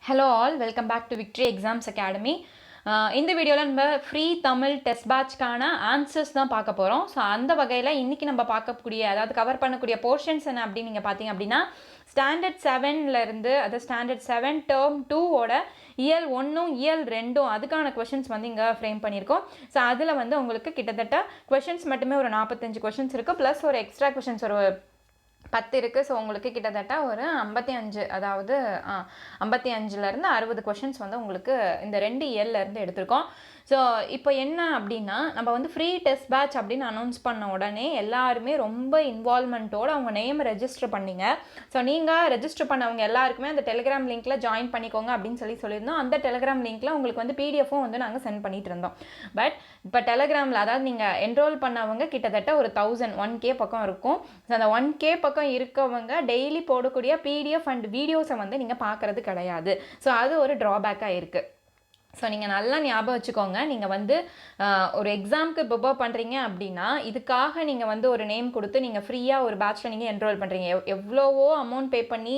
Hello all, welcome back to Victory Exams Academy. இந்த வீடியோவில் நம்ம ஃப்ரீ தமிழ் டெஸ்ட் பேட்ச்க்கான ஆன்சர்ஸ் தான் பார்க்க போகிறோம். ஸோ அந்த வகையில் இன்றைக்கி நம்ம பார்க்கக்கூடிய அதாவது கவர் பண்ணக்கூடிய போர்ஷன்ஸ் என்ன அப்படின்னு நீங்கள் பார்த்தீங்க அப்படின்னா ஸ்டாண்டர்ட் 7லேருந்து அதாவது ஸ்டாண்டர்ட் 7 டேர்ம் 2ஓட இயல் 1ம் இயல் 2ம் அதுக்கான கொஷின்ஸ் வந்து இங்கே ஃப்ரேம் பண்ணியிருக்கோம். ஸோ அதில் வந்து உங்களுக்கு கிட்டத்தட்ட கொஷின்ஸ் மட்டுமே ஒரு 45 கொஷின்ஸ் இருக்குது, ப்ளஸ் ஒரு எக்ஸ்ட்ரா கொஷின்ஸ் ஒரு 10 இருக்குது. ஸோ உங்களுக்கு கிட்டத்தட்ட ஒரு 55 அதாவது 55லேருந்து 60 கொஷின்ஸ் வந்து உங்களுக்கு இந்த 2 இயர்லேருந்து எடுத்திருக்கோம். ஸோ இப்போ என்ன அப்படின்னா நம்ம வந்து ஃப்ரீ டெஸ்ட் பேட்ச் அப்படின்னு அனௌன்ஸ் பண்ண உடனே எல்லாருமே ரொம்ப இன்வால்மெண்ட்டோடு அவங்க நேம் ரெஜிஸ்டர் பண்ணிங்க. ஸோ நீங்கள் ரெஜிஸ்டர் பண்ணவங்க எல்லாருக்குமே அந்த டெலிகிராம் லிங்க்கில் ஜாயின் பண்ணிக்கோங்க அப்படின்னு சொல்லியிருந்தோம். அந்த டெலிகிராம் லிங்க்கில் உங்களுக்கு வந்து பிடிஎஃப்பும் வந்து நாங்கள் சென்ட் பண்ணிட்டு இருந்தோம். பட் இப்போ டெலிகிராமில் அதாவது நீங்கள் என்ரோல் பண்ணவங்க கிட்டத்தட்ட ஒரு 1K பக்கம் இருக்கும். ஸோ அந்த 1K பக்கம் இருக்கவங்க டெய்லி போடக்கூடிய பிடிஎஃப் அண்ட் வீடியோஸை வந்து நீங்கள் பார்க்குறது கிடையாது. ஸோ அது ஒரு ட்ராபேக்காக இருக்குது. ஸோ நீங்கள் நல்லா ஞாபகம் வச்சுக்கோங்க, நீங்கள் வந்து ஒரு எக்ஸாமுக்கு ப்ரிப்பேர் பண்ணுறீங்க அப்படின்னா இதுக்காக நீங்கள் வந்து ஒரு நேம் கொடுத்து நீங்கள் ஃப்ரீயாக ஒரு பேட்ச்சில் நீங்கள் என்ரோல் பண்ணுறீங்க. எவ்வளவோ அமௌண்ட் பே பண்ணி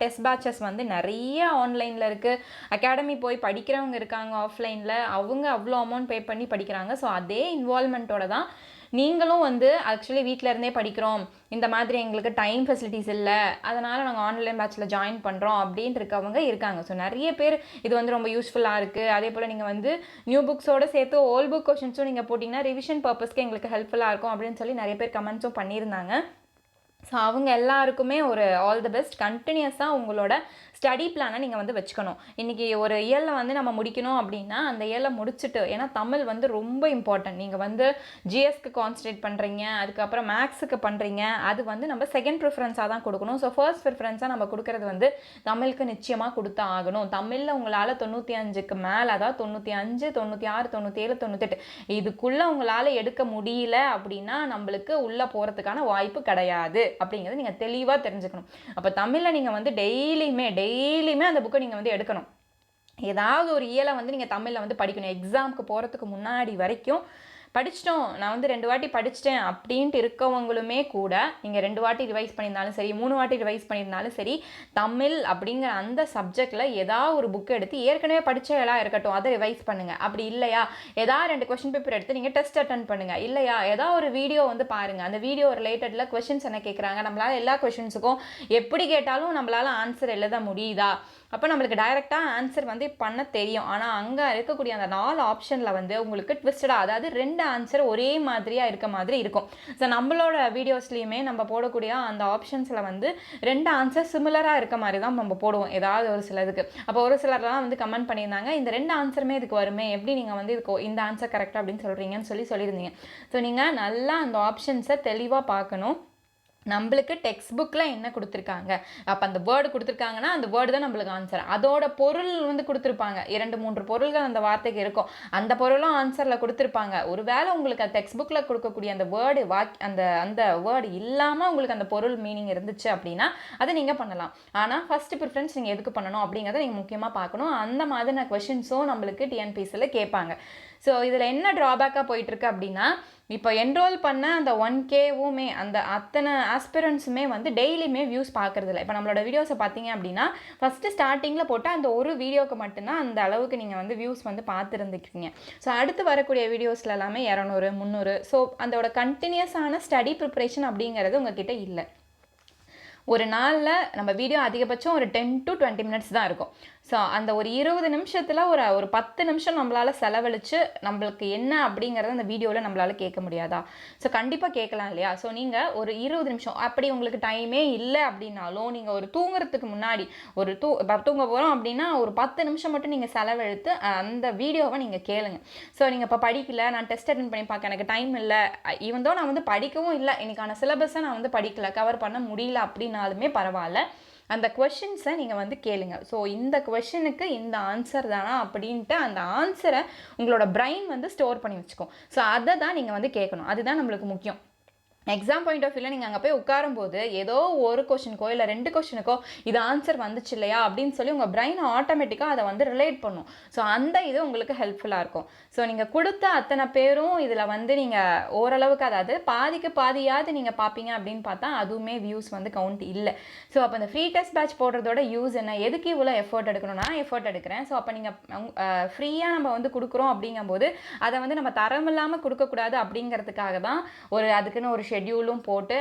டெஸ்ட் பேட்சஸ் வந்து நிறைய ஆன்லைனில் இருக்குது. அகாடமி போய் படிக்கிறவங்க இருக்காங்க ஆஃப்லைனில், அவங்க அவ்வளோ அமௌண்ட் பே பண்ணி படிக்கிறாங்க. ஸோ அதே இன்வால்மெண்ட்டோட தான் நீங்களும் வந்து ஆக்சுவலி வீட்டில் இருந்தே படிக்கிறோம், இந்த மாதிரி எங்களுக்கு டைம் ஃபெசிலிட்டிஸ் இல்லை, அதனால் நாங்கள் ஆன்லைன் பேட்சில் ஜாயின் பண்ணுறோம் அப்படின்ட்டு இருக்கவங்க இருக்காங்க. ஸோ நிறைய பேர் இது வந்து ரொம்ப யூஸ்ஃபுல்லாக இருக்குது. அதே போல் நீங்கள் வந்து நியூ புக்ஸோடு சேர்த்து ஓல்ட் புக் கொஷின்ஸும் நீங்கள் போட்டிங்கன்னா ரிவிஷன் பர்பஸ்க்கு எங்களுக்கு ஹெல்ப்ஃபுல்லாக இருக்கும் அப்படின்னு சொல்லி நிறைய பேர் கமெண்ட்ஸும் பண்ணியிருந்தாங்க. ஸோ அவங்க எல்லாருக்குமே ஒரு ஆல் தி பெஸ்ட். கண்டினியூஸாக உங்களோட ஸ்டடி பிளானை நீங்கள் வந்து வச்சுக்கணும். இன்றைக்கி ஒரு இயரில் வந்து நம்ம முடிக்கணும் அப்படின்னா அந்த இயரில் முடிச்சுட்டு, ஏன்னா தமிழ் வந்து ரொம்ப இம்பார்ட்டன்ட். நீங்கள் வந்து ஜிஎஸ்க்கு கான்சன்ட்ரேட் பண்ணுறீங்க, அதுக்கப்புறம் மேக்ஸுக்கு பண்ணுறீங்க, அது வந்து நம்ம செகண்ட் ப்ரிஃபரன்ஸாக தான் கொடுக்கணும். ஸோ ஃபர்ஸ்ட் ப்ரிஃபரன்ஸாக நம்ம கொடுக்கறது வந்து தமிழுக்கு நிச்சயமாக கொடுத்தா ஆகணும். தமிழில் உங்களால் 95க்கு மேலே, அதாவது 95, 96, 97, 98 இதுக்குள்ளே உங்களால் எடுக்க முடியல அப்படின்னா நம்மளுக்கு உள்ளே போகிறதுக்கான வாய்ப்பு கிடையாது அப்படிங்கிறது நீங்கள் தெளிவாக தெரிஞ்சுக்கணும். அப்போ தமிழில் நீங்கள் வந்து டெய்லியுமே அந்த புக்கை நீங்கள் வந்து எடுக்கணும். ஏதாவது ஒரு இயலை வந்து நீங்கள் தமிழில் வந்து படிக்கணும். எக்ஸாமுக்கு போகிறதுக்கு முன்னாடி வரைக்கும் படிச்சிட்டோம், நான் வந்து 2 வாட்டி படிச்சிட்டேன் அப்படின்ட்டு இருக்கவங்களுமே கூட நீங்கள் 2 வாட்டி ரிவைஸ் பண்ணியிருந்தாலும் சரி, 3 வாட்டி ரிவைஸ் பண்ணியிருந்தாலும் சரி, தமிழ் அப்படிங்கிற அந்த சப்ஜெக்டில் ஏதாவது ஒரு புக்கு எடுத்து ஏற்கனவே படித்த எல்லாம் இருக்கட்டும் அதை ரிவைஸ் பண்ணுங்கள். அப்படி இல்லையா ஏதாவது 2 கொஷின் பேப்பர் எடுத்து நீங்கள் டெஸ்ட் அட்டன் பண்ணுங்கள். இல்லையா ஏதாவது ஒரு வீடியோ வந்து பாருங்கள், அந்த வீடியோ ரிலேட்டடில் கொஷின்ஸ் என்ன கேட்குறாங்க, நம்மளால் எல்லா கொஷின்ஸுக்கும் எப்படி கேட்டாலும் நம்மளால் ஆன்சர் எழுத முடியுதா, அப்போ நம்மளுக்கு டைரெக்டாக ஆன்சர் வந்து பண்ண தெரியும். ஆனால் அங்கே இருக்கக்கூடிய அந்த 4 ஆப்ஷனில் வந்து உங்களுக்கு ட்விஸ்டடாக, அதாவது 2 ஆன்சர் ஒரே மாதிரியாக இருக்க மாதிரி இருக்கும். ஸோ நம்மளோட வீடியோஸ்லேயுமே நம்ம போடக்கூடிய அந்த ஆப்ஷன்ஸில் வந்து 2 ஆன்சர் சிமிலராக இருக்க மாதிரி தான் நம்ம போடுவோம் ஏதாவது ஒரு சிலதுக்கு. அப்போ ஒரு சிலர்லாம் வந்து கமெண்ட் பண்ணியிருந்தாங்க, இந்த 2 ஆன்சருமே இதுக்கு வருமே, எப்படி நீங்கள் வந்து இதுக்கு இந்த ஆன்சர் கரெக்டாக அப்படின்னு சொல்கிறீங்கன்னு சொல்லியிருந்தீங்க. ஸோ நீங்கள் நல்லா அந்த ஆப்ஷன்ஸை தெளிவாக பார்க்கணும். நம்மளுக்கு டெக்ஸ்ட் புக்கில் என்ன கொடுத்துருக்காங்க, அப்போ அந்த வேர்டு கொடுத்துருக்காங்கன்னா அந்த வேர்டு தான் நம்மளுக்கு ஆன்சர். அதோட பொருள் வந்து கொடுத்துருப்பாங்க, 2-3 பொருள்கள் அந்த வார்த்தைக்கு இருக்கும், அந்த பொருளும் ஆன்சரில் கொடுத்துருப்பாங்க. ஒருவேளை உங்களுக்கு அந்த டெக்ஸ்ட் புக்கில் கொடுக்கக்கூடிய அந்த வேர்டு அந்த வேர்டு இல்லாமல் உங்களுக்கு அந்த பொருள் மீனிங் இருந்துச்சு அப்படின்னா அதை நீங்கள் பண்ணலாம். ஆனால் ஃபஸ்ட்டு ப்ரிஃபரன்ஸ் நீங்கள் எதுக்கு பண்ணணும் அப்படிங்கிறத நீங்கள் முக்கியமாக பார்க்கணும். அந்த மாதிரியான கொஷின்ஸும் நம்மளுக்கு டிஎன்பிஎஸ்சியில் கேட்பாங்க. ஸோ இதில் என்ன ட்ராபேக்காக போயிட்டுருக்கு அப்படின்னா, இப்போ என்ரோல் பண்ண அந்த 1Kவுமே அந்த அத்தனை ஆஸ்பிரன்ஸுமே வந்து டெய்லியுமே வியூஸ் பார்க்குறதில்ல. இப்போ நம்மளோட வீடியோஸை பார்த்தீங்க அப்படின்னா ஃபஸ்ட்டு ஸ்டார்டிங்கில் போட்டால் அந்த ஒரு வீடியோக்கு மட்டும்தான் அந்த அளவுக்கு நீங்கள் வந்து வியூஸ் வந்து பார்த்துருந்துருக்கீங்க. ஸோ அடுத்து வரக்கூடிய வீடியோஸில் எல்லாமே 200, 300. ஸோ அதோட கண்டினியூஸான ஸ்டடி ப்ரிப்ரேஷன் அப்படிங்கிறது உங்ககிட்ட இல்லை. ஒரு நாளில் நம்ம வீடியோ அதிகபட்சம் ஒரு 10 to 20 மினிட்ஸ் தான் இருக்கும். ஸோ அந்த ஒரு 20 நிமிஷத்தில் ஒரு 10 நிமிஷம் நம்மளால் செலவழித்து நம்மளுக்கு என்ன அப்படிங்கிறத அந்த வீடியோவில் நம்மளால் கேட்க முடியாதா? ஸோ கண்டிப்பாக கேட்கலாம் இல்லையா? ஸோ நீங்கள் ஒரு 20 நிமிஷம் அப்படி உங்களுக்கு டைமே இல்லை அப்படின்னாலும் நீங்கள் ஒரு தூங்குறதுக்கு முன்னாடி தூங்க போகிறோம் அப்படின்னா ஒரு 10 நிமிஷம் மட்டும் நீங்கள் செலவழித்து அந்த வீடியோவை நீங்கள் கேளுங்க. ஸோ நீங்கள் இப்போ படிக்கல, நான் டெஸ்ட் அட்டென்ட் பண்ணி பார்க்க எனக்கு டைம் இல்லை, ஈவன் தோ நான் வந்து படிக்கவும் இல்லை, இன்னைக்கான சிலபஸை நான் வந்து படிக்கல, கவர் பண்ண முடியல அப்படின்னாலுமே பரவாயில்ல, அந்த கொஷின்ஸை நீங்கள் வந்து கேளுங்க. ஸோ இந்த கொஷினுக்கு இந்த ஆன்சர் தானா அப்படின்ட்டு அந்த ஆன்சரை உங்களோட பிரெயின் வந்து ஸ்டோர் பண்ணி வச்சுக்கும். ஸோ அதை தான் நீங்கள் வந்து கேட்கணும், அதுதான் நம்மளுக்கு முக்கியம். எக்ஸாம் பாயிண்ட் ஆஃப் வியூவில் நீங்கள் அங்கே போய் உட்காரும்போது ஏதோ ஒரு கொஷனுக்கோ இல்லை 2 கொஷனுக்கோ இது ஆன்சர் வந்துச்சு இல்லையா அப்படின்னு சொல்லி உங்கள் பிரெயின் ஆட்டோமேட்டிக்காக அதை வந்து ரிலேட் பண்ணும். ஸோ அந்த இது உங்களுக்கு ஹெல்ப்ஃபுல்லாக இருக்கும். ஸோ நீங்கள் கொடுத்த அத்தனை பேரும் இதில் வந்து நீங்கள் ஓரளவுக்கு அதாவது பாதிக்கு பாதியாவது நீங்கள் பார்ப்பீங்க அப்படின்னு பார்த்தா அதுவுமே வியூஸ் வந்து கவுண்ட் இல்லை. ஸோ அப்போ இந்த ஃப்ரீ டெஸ்ட் பேட்ச் போடுறதோட யூஸ் என்ன, எதுக்கு இவ்வளோ எஃபர்ட் எடுக்கணும்னா எஃபர்ட் எடுக்கிறேன். ஸோ அப்போ நீங்கள் ஃப்ரீயாக நம்ம வந்து கொடுக்குறோம் அப்படிங்கும்போது அதை வந்து நம்ம தரம் இல்லாமல் கொடுக்கக்கூடாது அப்படிங்கிறதுக்காக தான் அதுக்குன்னு ஒரு ஷெட்யூலும் போட்டு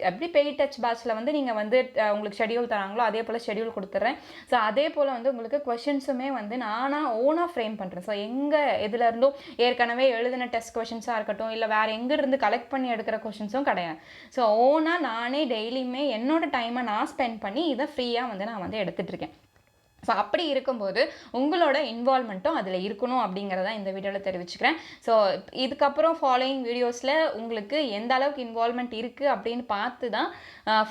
எப்படி பெய்ட் டச் பேட்சில் வந்து நீங்கள் வந்து உங்களுக்கு ஷெட்யூல் தராங்களோ அதே போல் ஷெட்யூல் கொடுத்துட்றேன். ஸோ அதே போல் வந்து உங்களுக்கு கொஷின்ஸுமே வந்து நானாக ஓனாக ஃப்ரேம் பண்ணுறேன். ஸோ எதில் இருந்தும் ஏற்கனவே எழுதின டெஸ்ட் கொஷின்ஸாக இருக்கட்டும் இல்லை வேறு எங்கேருந்து கலெக்ட் பண்ணி எடுக்கிற கொஷின்ஸும் கிடையாது. ஸோ ஓனாக நானே டெய்லியுமே என்னோட டைமை நான் ஸ்பெண்ட் பண்ணி இதை ஃப்ரீயாக வந்து நான் வந்து எடுத்துகிட்ருக்கேன். ஸோ அப்படி இருக்கும்போது உங்களோட இன்வால்மெண்ட்டும் அதில் இருக்கணும் அப்படிங்கிறத இந்த வீடியோவில் தெரிவிச்சுக்கிறேன். ஸோ இதுக்கப்புறம் ஃபாலோயிங் வீடியோஸில் உங்களுக்கு எந்த அளவுக்கு இன்வால்மெண்ட் இருக்குது அப்படின்னு பார்த்து தான்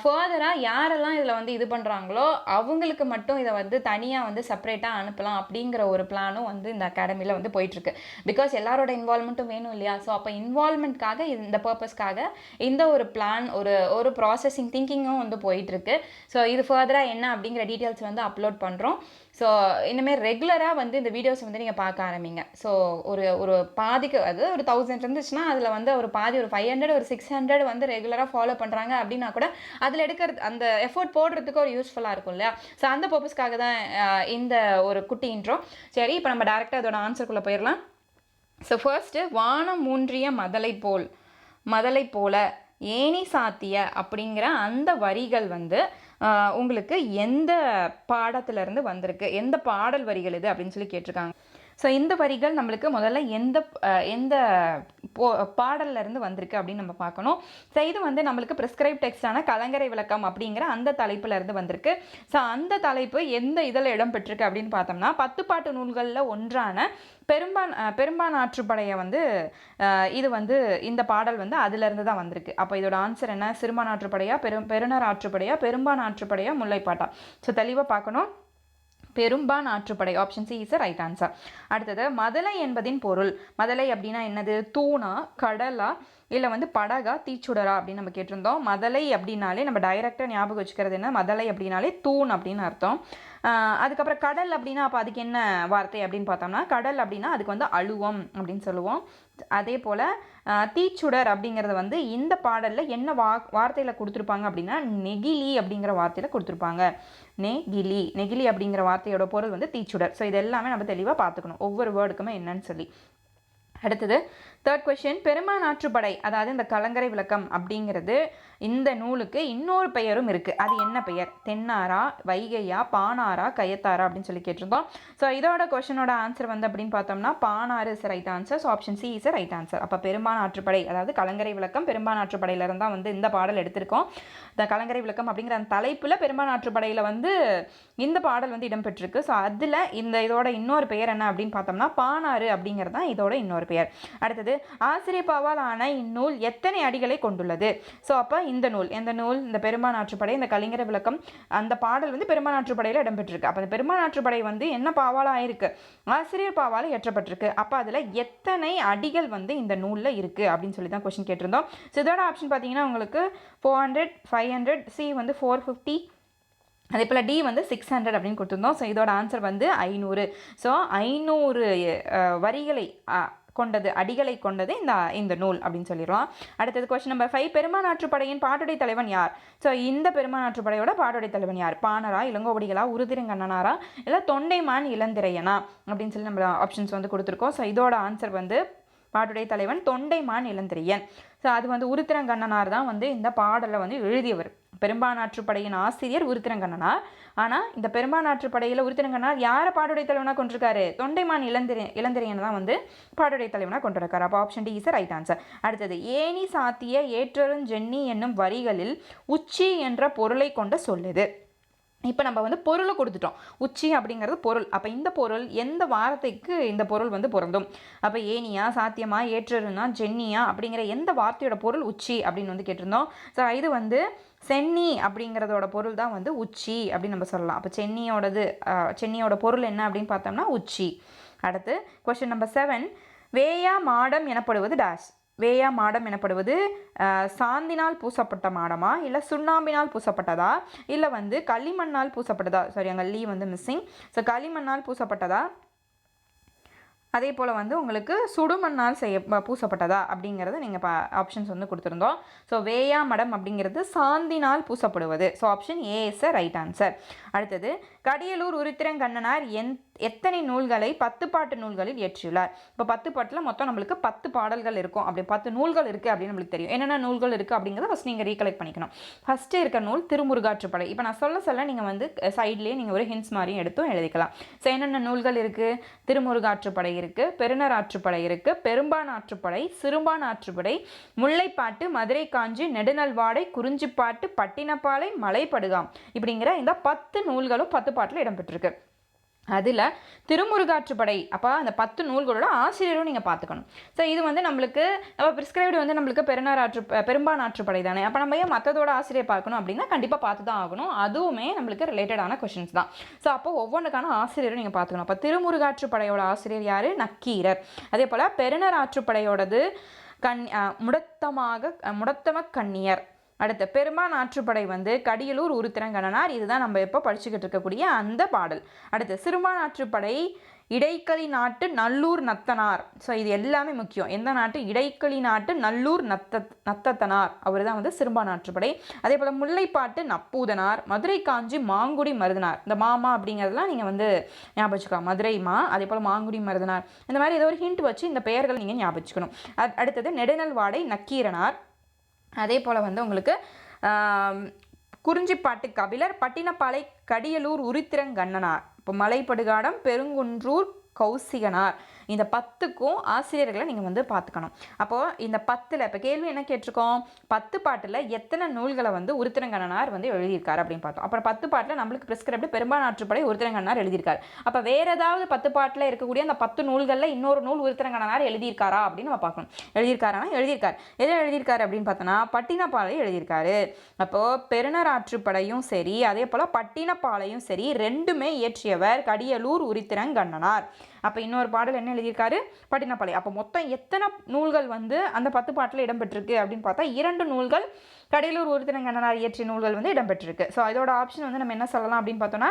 ஃபர்தராக யாரெல்லாம் இதில் வந்து இது பண்ணுறாங்களோ அவங்களுக்கு மட்டும் இதை வந்து தனியாக வந்து செப்பரேட்டாக அனுப்பலாம் அப்படிங்கிற ஒரு பிளானும் வந்து இந்த அகாடமியில் வந்து போயிட்டுருக்கு. பிகாஸ் எல்லாரோட இன்வால்மெண்ட்டும் வேணும் இல்லையா? ஸோ அப்போ இன்வால்மெண்ட்காக இந்த பர்பஸ்க்காக இந்த ஒரு பிளான் ஒரு ப்ராசஸிங் திங்கிங்கும் வந்து போயிட்டுருக்கு. ஸோ இது ஃபர்தராக என்ன அப்படிங்கிற டீட்டெயில்ஸ் வந்து அப்லோட் பண்ணுறோம். ஸோ இனிமேல் ரெகுலராக வந்து இந்த வீடியோஸ் வந்து நீங்கள் பார்க்க ஆரம்பிங்க. ஸோ ஒரு பாதிக்கு அது ஒரு 1000 இருந்துச்சுன்னா அதில் வந்து ஒரு பாதி ஒரு 500 ஒரு 600 வந்து ரெகுலராக ஃபாலோ பண்ணுறாங்க அப்படின்னா கூட அதில் எடுக்கிறது அந்த எஃபோர்ட் போடுறதுக்கு ஒரு யூஸ்ஃபுல்லாக இருக்கும் இல்லையா? ஸோ அந்த பர்பஸ்க்காக தான் இந்த ஒரு குட்டி இன்ட்ரோ. சரி, இப்போ நம்ம டேரெக்டாக அதோட ஆன்சருக்குள்ளே போயிடலாம். ஸோ ஃபர்ஸ்ட்டு வானம் மூன்றிய மதலை போல ஏனி சாத்திய அப்படிங்கிற அந்த வரிகள் வந்து உங்களுக்கு எந்த பாடத்திலிருந்து வந்திருக்கு, எந்த பாடல் வரிகள் இது அப்படின்னு சொல்லி கேட்டிருக்காங்க. ஸோ இந்த வரிகள் நம்மளுக்கு முதல்ல எந்த பாடல்ல இருந்து வந்திருக்கு அப்படின்னு நம்ம பார்க்கணும். ஸோ இது வந்து நம்மளுக்கு ப்ரிஸ்கிரைப் டெக்ஸ்டான கலங்கரை விளக்கம் அப்படிங்கிற அந்த தலைப்புல இருந்து வந்திருக்கு. ஸோ அந்த தலைப்பு எந்த இதில் இடம்பெற்றிருக்கு அப்படின்னு பார்த்தோம்னா 10 பாட்டு நூல்களில் ஒன்றான பெரும்பானாற்றுப்படையை வந்து இது வந்து இந்த பாடல் வந்து அதிலிருந்து தான் வந்திருக்கு. அப்போ இதோட ஆன்சர் என்ன? சிறுபானாற்றுப்படையா, பெருநர் ஆற்றுப்படையா, பெரும்பானாற்றுப்படையா, முல்லைப்பாட்டா? ஸோ தெளிவாக பார்க்கணும். பெரும்பான் ஆற்றுப்படை, option C is right answer. அடுத்தது மதலை என்பதின் பொருள். மதலை அப்படின்னா என்னது? தூணா, கடலா, இல்லை வந்து படகா, தீச்சுடரா அப்படின்னு நம்ம கேட்டிருந்தோம். மதலை அப்படின்னாலே நம்ம டைரெக்டாக ஞாபகம் வச்சுக்கிறது என்ன? மதலை அப்படின்னாலே தூண் அப்படின்னு அர்த்தம். அதுக்கப்புறம் கடல் அப்படின்னா அப்போ அதுக்கு என்ன வார்த்தை அப்படின்னு பார்த்தோம்னா கடல் அப்படின்னா அதுக்கு வந்து அழுவம் அப்படின்னு சொல்லுவோம். அதே போல் தீச்சுடர் அப்படிங்கிறது வந்து இந்த பாடலில் என்ன வார்த்தையில் கொடுத்துருப்பாங்க அப்படின்னா நெகிழி அப்படிங்கிற வார்த்தையில் கொடுத்துருப்பாங்க. நெகிழி அப்படிங்கிற வார்த்தையோட பொருள் வந்து தீச்சுடர். ஸோ இது எல்லாமே நம்ம தெளிவாக பார்த்துக்கணும் ஒவ்வொரு வேர்டுக்குமே என்னன்னு சொல்லி. அடுத்தது தேர்ட் கொஸ்டின், பெரும்பானாற்றுப்படை அதாவது இந்த கலங்கரை விளக்கம் அப்படிங்கிறது இந்த நூலுக்கு இன்னொரு பெயரும் இருக்குது. அது என்ன பெயர்? தென்னாரா, வைகையா, பானாரா, கயத்தாரா அப்படின்னு சொல்லி கேட்டிருந்தோம். ஸோ இதோட கொஸ்டினோட ஆன்சர் வந்து அப்படின்னு பார்த்தோம்னா பானாறு is right answer. So option C is right answer. அப்போ பெரும்பானாற்றுப்படை அதாவது கலங்கரை விளக்கம் பெரும்பானாற்றுப்படையிலிருந்து தான் வந்து இந்த பாடல் எடுத்திருக்கோம். இந்த கலங்கரை விளக்கம் அப்படிங்கிற அந்த தலைப்பில் பெரும்பானாற்றுப்படையில் வந்து இந்த பாடல் வந்து இடம்பெற்றிருக்கு. ஸோ அதில் இதோட இன்னொரு பெயர் என்ன அப்படின்னு பார்த்தோம்னா பானாறு அப்படிங்கிறது தான் இதோட இன்னொரு பெயர். அடுத்தது ஆசிரியப்பாவால் ஆன இந்நூல் எத்தனை அடிகளை கொண்டுள்ளது? ஸோ அப்போ இந்த நூல் இந்த பெரும்பானாற்றுப்படை, இந்த கலிங்கரை விளக்கம் அந்த பாடல் வந்து பெரும்பானாற்றுப்படையில் இடம்பெற்றிருக்கு. அப்போ இந்த பெரும்பானாற்றுப்படை வந்து என்ன பாவால் ஆயிருக்கு? ஆசிரியர் பாவால் இயற்றப்பட்டிருக்கு. அப்போ அதில் எத்தனை அடிகள் வந்து இந்த நூலில் இருக்குது அப்படின்னு சொல்லி தான் கொஸ்டின் கேட்டிருந்தோம். ஸோ இதோட ஆப்ஷன் பார்த்தீங்கன்னா உங்களுக்கு 400, 500, சி வந்து 450, அதே போல் டி வந்து 600 அப்படின்னு கொடுத்துருந்தோம். ஸோ இதோட ஆன்சர் வந்து 500. ஸோ 500 வரிகளை கொண்டது, அடிகளை கொண்டது இந்த நூல் அப்படின்னு சொல்லிடுவோம். அடுத்தது கொஸ்டின் நம்பர் 5, பெரும்பானாற்றுப்படையின் பாட்டுடை தலைவன் யார்? ஸோ இந்த பெரும்பானாற்றுப்படையோட பாட்டுடை தலைவன் யார்? பாணரா, இளங்கோவடிகளா, உருதிரங்கண்ணனாரா, இல்லை தொண்டைமான் இளந்திரையனா அப்படின்னு சொல்லி நம்ம ஆப்ஷன்ஸ் வந்து கொடுத்துருக்கோம். ஸோ இதோட ஆன்சர் வந்து பாட்டுடை தலைவன் தொண்டைமான் இளந்திரையன். ஸோ அது வந்து உருத்திரங்கண்ணனார் தான் வந்து இந்த பாடலை வந்து எழுதியவர். பெரும்பானாற்றுப்படையின் ஆசிரியர் உருத்திரங்கண்ணனார். ஆனால் இந்த பெரும்பானாற்றுப்படையில் உருத்திரங்கண்ணனார் யாரை பாடுடை தலைவனாக கொண்டிருக்காரு? தொண்டைமான் இளந்திரையன் தான் வந்து பாடுடை தலைவனாக கொண்டிருக்காரு. அப்போ option D is right answer. அடுத்தது ஏனி சாத்திய ஏற்றருஞ்சென்னி என்னும் வரிகளில் உச்சி என்ற பொருளை கொண்ட சொல்லுது. இப்போ நம்ம வந்து பொருளை கொடுத்துட்டோம். உச்சி அப்படிங்கிறது பொருள். அப்போ இந்த பொருள் எந்த வார்த்தைக்கு இந்த பொருள் வந்து பொருந்தும்? அப்போ ஏனியா, சாத்தியமா, ஏற்றருனா, ஜென்னியா அப்படிங்கிற எந்த வார்த்தையோட பொருள் உச்சி அப்படின்னு வந்து கேட்டிருந்தோம். ஸோ இது வந்து சென்னி அப்படிங்கிறதோட பொருள் தான் வந்து உச்சி அப்படின்னு நம்ம சொல்லலாம். அப்போ சென்னியோட பொருள் என்ன அப்படின்னு பார்த்தோம்னா உச்சி. அடுத்து கொஸ்டின் நம்பர் 7, வேயா மாடம் எனப்படுவது டேஷ். வேயா மாடம் எனப்படுவது சாந்தினால் பூசப்பட்ட மாடமா, இல்லை சுண்ணாம்பினால் பூசப்பட்டதா, இல்லை வந்து களிமண்ணால் பூசப்பட்டதா, சாரி அங்கே லீ வந்து மிஸ்ஸிங். ஸோ களிமண்ணால் பூசப்பட்டதா, அதே போல் வந்து உங்களுக்கு சுடுமண்ணால் பூசப்பட்டதா அப்படிங்கிறத நீங்கள் ஆப்ஷன்ஸ் வந்து கொடுத்துருந்தோம். ஸோ வேயா மடம் அப்படிங்கிறது சாந்தினால் பூசப்படுவது. So option A is right answer. அடுத்தது கடியலூர் உருத்திரங்கண்ணனார் எத்தனை நூல்களை 10 பாட்டு நூல்களில் இயற்றியுள்ளார்? இப்போ 10 பாட்டில் மொத்தம் நம்மளுக்கு 10 பாடல்கள் இருக்கும். அப்படி 10 நூல்கள் இருக்குது அப்படின்னு நம்மளுக்கு தெரியும். என்னென்ன நூல்கள் இருக்குது அப்படிங்கிறத ஃபஸ்ட் நீங்கள் ரீகலெக்ட் பண்ணிக்கணும். ஃபஸ்ட்டு இருக்க நூல் திருமுருகாற்றுப்படை. இப்போ நான் சொல்ல நீங்கள் வந்து சைட்லேயே நீங்கள் ஒரு ஹிண்ட்ஸ் மாதிரியும் எடுத்தும் எழுதிக்கலாம். ஸோ என்னென்ன நூல்கள் இருக்குது? திருமுருகாற்றுப்படை இருக்குது, பெருநர் ஆற்றுப்படை இருக்குது, பெரும்பான் ஆற்றுப்படை, சிறுபான் ஆற்றுப்படை, முல்லைப்பாட்டு, மதுரை காஞ்சி, நெடுநல்வாடை, குறிஞ்சிப்பாட்டு, பட்டினப்பாலை, மலைப்படுகாம் இப்படிங்கிற இந்த 10 நூல்களும் 10 பாட்டில் இடம்பெற்றிருக்கு. அதில் திருமுருகாற்றுப்படை அப்போ அந்த 10 நூல்களோட ஆசிரியரும் நீங்கள் பார்த்துக்கணும். ஸோ இது வந்து நம்மளுக்கு நம்ம ப்ரிஸ்கிரைப்டு வந்து நம்மளுக்கு பெரும்பான் ஆற்றுப்படை தானே. அப்போ நம்ம ஏன் மற்றதோட ஆசிரியர் பார்க்கணும் அப்படின்னா கண்டிப்பாக பார்த்து தான் ஆகணும். அதுவுமே நம்மளுக்கு ரிலேட்டடான கொஷின்ஸ் தான். ஸோ அப்போ ஒவ்வொன்றுக்கான ஆசிரியரும் நீங்கள் பார்த்துக்கணும். அப்போ திருமுருகாற்றுப்படையோட ஆசிரியர் யார்? நக்கீரர். அதே போல் பெருநர் ஆற்றுப்படையோடது முடத்தம கண்ணியர். அடுத்து பெரும்பான் ஆற்றுப்படை வந்து கடியலூர் உருத்திரங்கண்ணனார். இதுதான் நம்ம இப்போ படிச்சுக்கிட்டு இருக்கக்கூடிய அந்த பாடல். அடுத்து சிறுபான் ஆற்றுப்படை இடைக்களி நாட்டு நல்லூர் நத்தனார். ஸோ இது எல்லாமே முக்கியம். எந்த நாட்டு? இடைக்களி நாட்டு நல்லூர் நத்தத்தனார். அவர் தான் வந்து சிறுபான் ஆற்றுப்படை. அதே போல் முல்லைப்பாட்டு நப்பூதனார், மதுரை காஞ்சி மாங்குடி மருதனார். இந்த மாமா அப்படிங்கிறதுலாம் நீங்கள் வந்து ஞாபகம் வச்சுக்கலாம். மதுரை மா, அதே போல் மாங்குடி மருதனார். இந்த மாதிரி ஏதோ ஒரு ஹிண்ட் வச்சு இந்த பெயர்கள் நீங்கள் ஞாபகம் வச்சுக்கணும். அடுத்தது நெடுநல்வாடை நக்கீரனார். அதே போல் வந்து உங்களுக்கு குறிஞ்சிப்பாட்டு கபிலர், பட்டினப்பாலை கடியலூர் உருத்திரங்கண்ணனார், இப்போ மலைப்படுகாடம் பெருங்குன்றூர் கௌசிகனார். இந்த 10க்கும் ஆசிரியர்களை நீங்கள் வந்து பார்த்துக்கணும். அப்போது இந்த 10ல் இப்போ கேள்வி என்ன கேட்டிருக்கோம்? 10 பாட்டில் எத்தனை நூல்களை வந்து உருத்திரங்கண்ணனார் வந்து எழுதியிருக்காரு அப்படின்னு பார்த்தோம். அப்புறம் 10 பாட்டில் நம்மளுக்கு ப்ரிஸ்கிரைப்டு பெரும்பான் ஆற்றுப்படை உருத்திரங்கண்ணனார் எழுதியிருக்காரு. அப்போ வேறு ஏதாவது 10 பாட்டில் இருக்கக்கூடிய அந்த 10 நூல்களில் இன்னொரு நூல் உருத்திரங்கண்ணனார் எழுதியிருக்காரா அப்படின்னு நம்ம பார்க்கணும். எழுதியிருக்காரானா எழுதியிருக்காரு. எதை எழுதியிருக்காரு அப்படின்னு பார்த்தோன்னா பட்டினப்பாலை எழுதியிருக்காரு. அப்போது பெருநர் ஆற்றுப்படையும் சரி, அதே போல் பட்டினப்பாலையும் சரி, ரெண்டுமே இயற்றியவர் கடியலூர் உருத்திரங்கண்ணனார். அப்போ இன்னொரு பாடல் என்ன எழுதியிருக்காரு? பட்டினப்பாலை. அப்போ மொத்தம் எத்தனை நூல்கள் வந்து அந்த 10 பாட்டில் இடம்பெற்றிருக்கு அப்படின்னு பார்த்தா 2 நூல்கள் கடியலூர் உருத்திரங்கண்ணனார் இயற்றிய நூல்கள் வந்து இடம்பெற்றிருக்கு. ஸோ இதோட ஆப்ஷன் வந்து நம்ம என்ன சொல்லலாம் அப்படின்னு பார்த்தோன்னா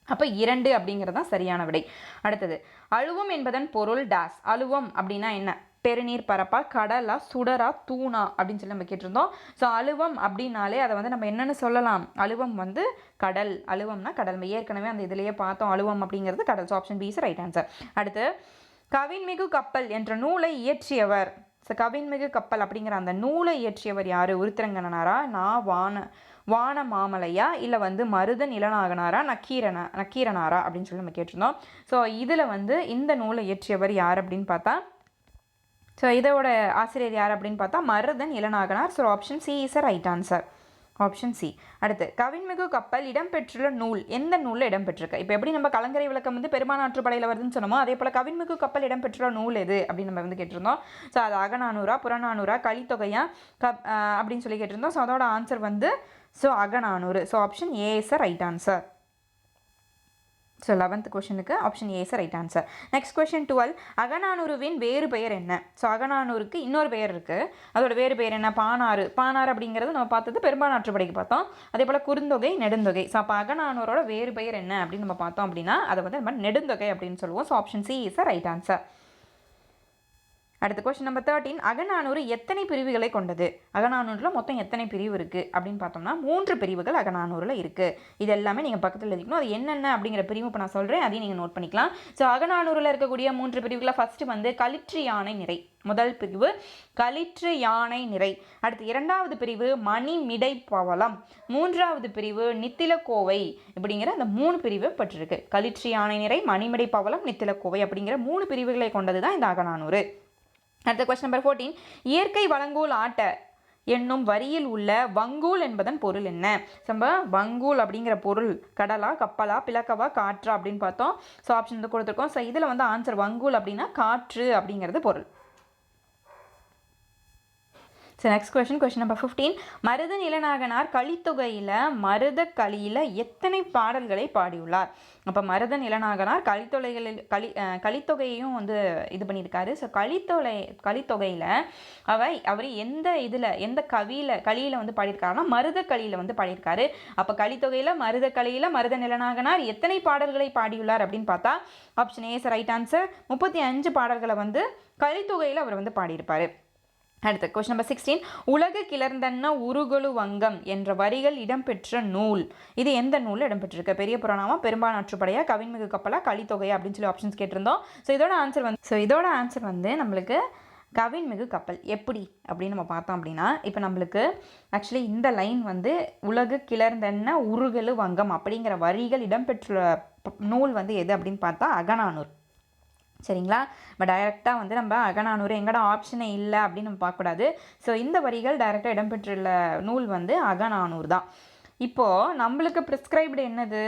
அப்போ 2 அப்படிங்கிறது தான் சரியான விடை. அடுத்தது அழுவம் என்பதன் பொருள் டாஸ். அழுவம் அப்படின்னா என்ன? பெருநீர் பரப்பா, கடலா, சுடரா, தூணா அப்படின்னு சொல்லி நம்ம கேட்டிருந்தோம். ஸோ அழுவம் அப்படின்னாலே அதை வந்து நம்ம என்னென்னு சொல்லலாம்? அழுவம் வந்து கடல். அழுவம்னா கடல். நம்ம ஏற்கனவே அந்த இதிலேயே பார்த்தோம். அழுவம் அப்படிங்கிறது கடல். So option B is right answer. அடுத்து கவின்மிகு கப்பல் என்ற நூலை இயற்றியவர். ஸோ கவின்மிகு கப்பல் அப்படிங்கிற அந்த நூலை இயற்றியவர் யார்? உருத்திரங்கண்ணனாரா, வான மாமலையா, இல்லை வந்து மருதன் இளநாகனாரா, நக்கீரனாரா அப்படின்னு சொல்லி நம்ம கேட்டிருந்தோம். ஸோ இதில் வந்து இந்த நூலை இயற்றியவர் யார் அப்படின்னு பார்த்தா, ஸோ இதோட ஆசிரியர் யார் அப்படின்னு பார்த்தா மருதன் இளநாகனார். So option C is uh right answer. Option C. அடுத்து கவின்மிகு கப்பல் இடம்பெற்றுள்ள நூல் எந்த நூலில் இடம்பெற்றிருக்கு? இப்போ எப்படி நம்ம கலங்கரை விளக்கம் வந்து பெரும்பான் ஆற்றுப்படையில் வருதுன்னு சொன்னோமோ, அதே போல் கவின்மிகு கப்பல் இடம்பெற்றுள்ள நூல் எது அப்படின்னு நம்ம வந்து கேட்டிருந்தோம். ஸோ அது அகநானூரா, புறநானூரா, கலித்தொகையா அப்படின்னு சொல்லி கேட்டிருந்தோம். ஸோ அதோட ஆன்சர் வந்து அகநானூறு. So option A is uh right answer. So 11th கொஷனுக்கு option A is right answer. Next question 12. அகநானூறுவின் வேறு பெயர் என்ன? ஸோ அகநானூருக்கு இன்னொரு பெயர் இருக்குது. அதோட வேறு பெயர் என்ன? பானாறு. பானாறு அப்படிங்கிறது நம்ம பார்த்தது பெரும்பான் ஆற்றுப்படைக்கு பார்த்தோம். அதே போல் குறுந்தொகை, நெடுந்தொகை. ஸோ அப்போ அகநானூரோட வேறு பெயர் என்ன அப்படின்னு நம்ம பார்த்தோம் அப்படின்னா அதை வந்து நம்ம நெடுந்தொகை அப்படின்னு சொல்லுவோம். So option C is uh right answer. அடுத்த கொஸ்டின் நம்பர் 13. அகநானூறு எத்தனை பிரிவுகளை கொண்டது? அகநானூறில் மொத்தம் எத்தனை பிரிவு இருக்குது அப்படின்னு பார்த்தோம்னா 3 பிரிவுகள் அகநானூறில் இருக்குது. இது எல்லாமே நீங்கள் பக்கத்தில் எழுதிக்கணும். அது என்னென்ன அப்படிங்கிற பிரிவு இப்போ நான் சொல்கிறேன், அதையும் நீங்கள் நோட் பண்ணிக்கலாம். ஸோ அகநானூறில் இருக்கக்கூடிய 3 பிரிவுகளை ஃபஸ்ட்டு வந்து களிற்று யானை நிறை. முதல் பிரிவு களிற்று யானை நிறை. அடுத்து 2வது பிரிவு மணிமிடை பவளம். 3வது பிரிவு நித்திலக்கோவை. இப்படிங்கிற அந்த 3 பிரிவு பற்றிருக்கு. களிற்று யானை நிறை, மணிமிடை பவளம், நித்திலக்கோவை அப்படிங்கிற 3 பிரிவுகளை கொண்டது தான் இந்த அகநானூறு. அடுத்த கொஸ்டின் நம்பர் 14. இயற்கை வளங்கூல் ஆட்ட என்னும் வரியில் உள்ள வங்கூல் என்பதன் பொருள் என்ன? நம்ம வங்கூல் அப்படிங்கிற பொருள் கடலா, கப்பலா, பிளக்கவா, காற்றா அப்படின்னு பார்த்தோம். ஸோ ஆப்ஷன் வந்து கொடுத்துருக்கோம். ஸோ இதில் வந்து ஆன்சர் வங்கூல் அப்படின்னா காற்று அப்படிங்கிறது பொருள். So next question number 15. மருத நிலநாகனார் கலித்தொகையில் மருதக்களியில் எத்தனை பாடல்களை பாடியுள்ளார்? அப்போ மருத நிலநாகனார் கலித்தொகையையும் வந்து இது பண்ணியிருக்காரு. ஸோ கலித்தொகையில் அவர் எந்த களியில் வந்து பாடியிருக்காருன்னா மருதக்களியில் வந்து பாடியிருக்காரு. அப்போ கலித்தொகையில் மருதக்களியில் மருத நிலநாகனார் எத்தனை பாடல்களை பாடியுள்ளார் அப்படின்னு பார்த்தா option A is right answer. 35 பாடல்களை வந்து கலித்தொகையில் அவர் வந்து பாடியிருப்பார். அடுத்து கொஸ்டின் நம்பர் 16. உலக கிளர்ந்தன்ன உருகொழு வங்கம் என்ற வரிகள் இடம்பெற்ற நூல். இது எந்த நூலில் இடம்பெற்றிருக்கு? பெரிய புராணமா, பெரும்பான்ற்றுப்படையா, கவின்மிகு கப்பலா, கலித்தொகையா அப்படின்னு சொல்லி ஆப்ஷன்ஸ் கேட்டிருந்தோம். ஸோ இதோட ஆன்சர் வந்து நம்மளுக்கு கவின்மிகு கப்பல். எப்படி அப்படின்னு நம்ம பார்த்தோம் அப்படின்னா, இப்போ நம்மளுக்கு ஆக்சுவலி இந்த லைன் வந்து உலகு கிளர்ந்தென்ன உருகெழு வங்கம் அப்படிங்கிற வரிகள் இடம்பெற்ற நூல் வந்து எது அப்படின்னு பார்த்தா அகநானூறு. சரிங்களா? பட் டைரெக்டாக வந்து நம்ம அகநானூறு எங்கடா ஆப்ஷனே இல்லை அப்படின்னு நம்ம பார்க்கக்கூடாது. ஸோ இந்த வரிகள் டைரெக்டாக இடம்பெற்றுள்ள நூல் வந்து அகநானூறு தான். இப்போது நம்மளுக்கு ப்ரிஸ்கிரைப்டு என்னது?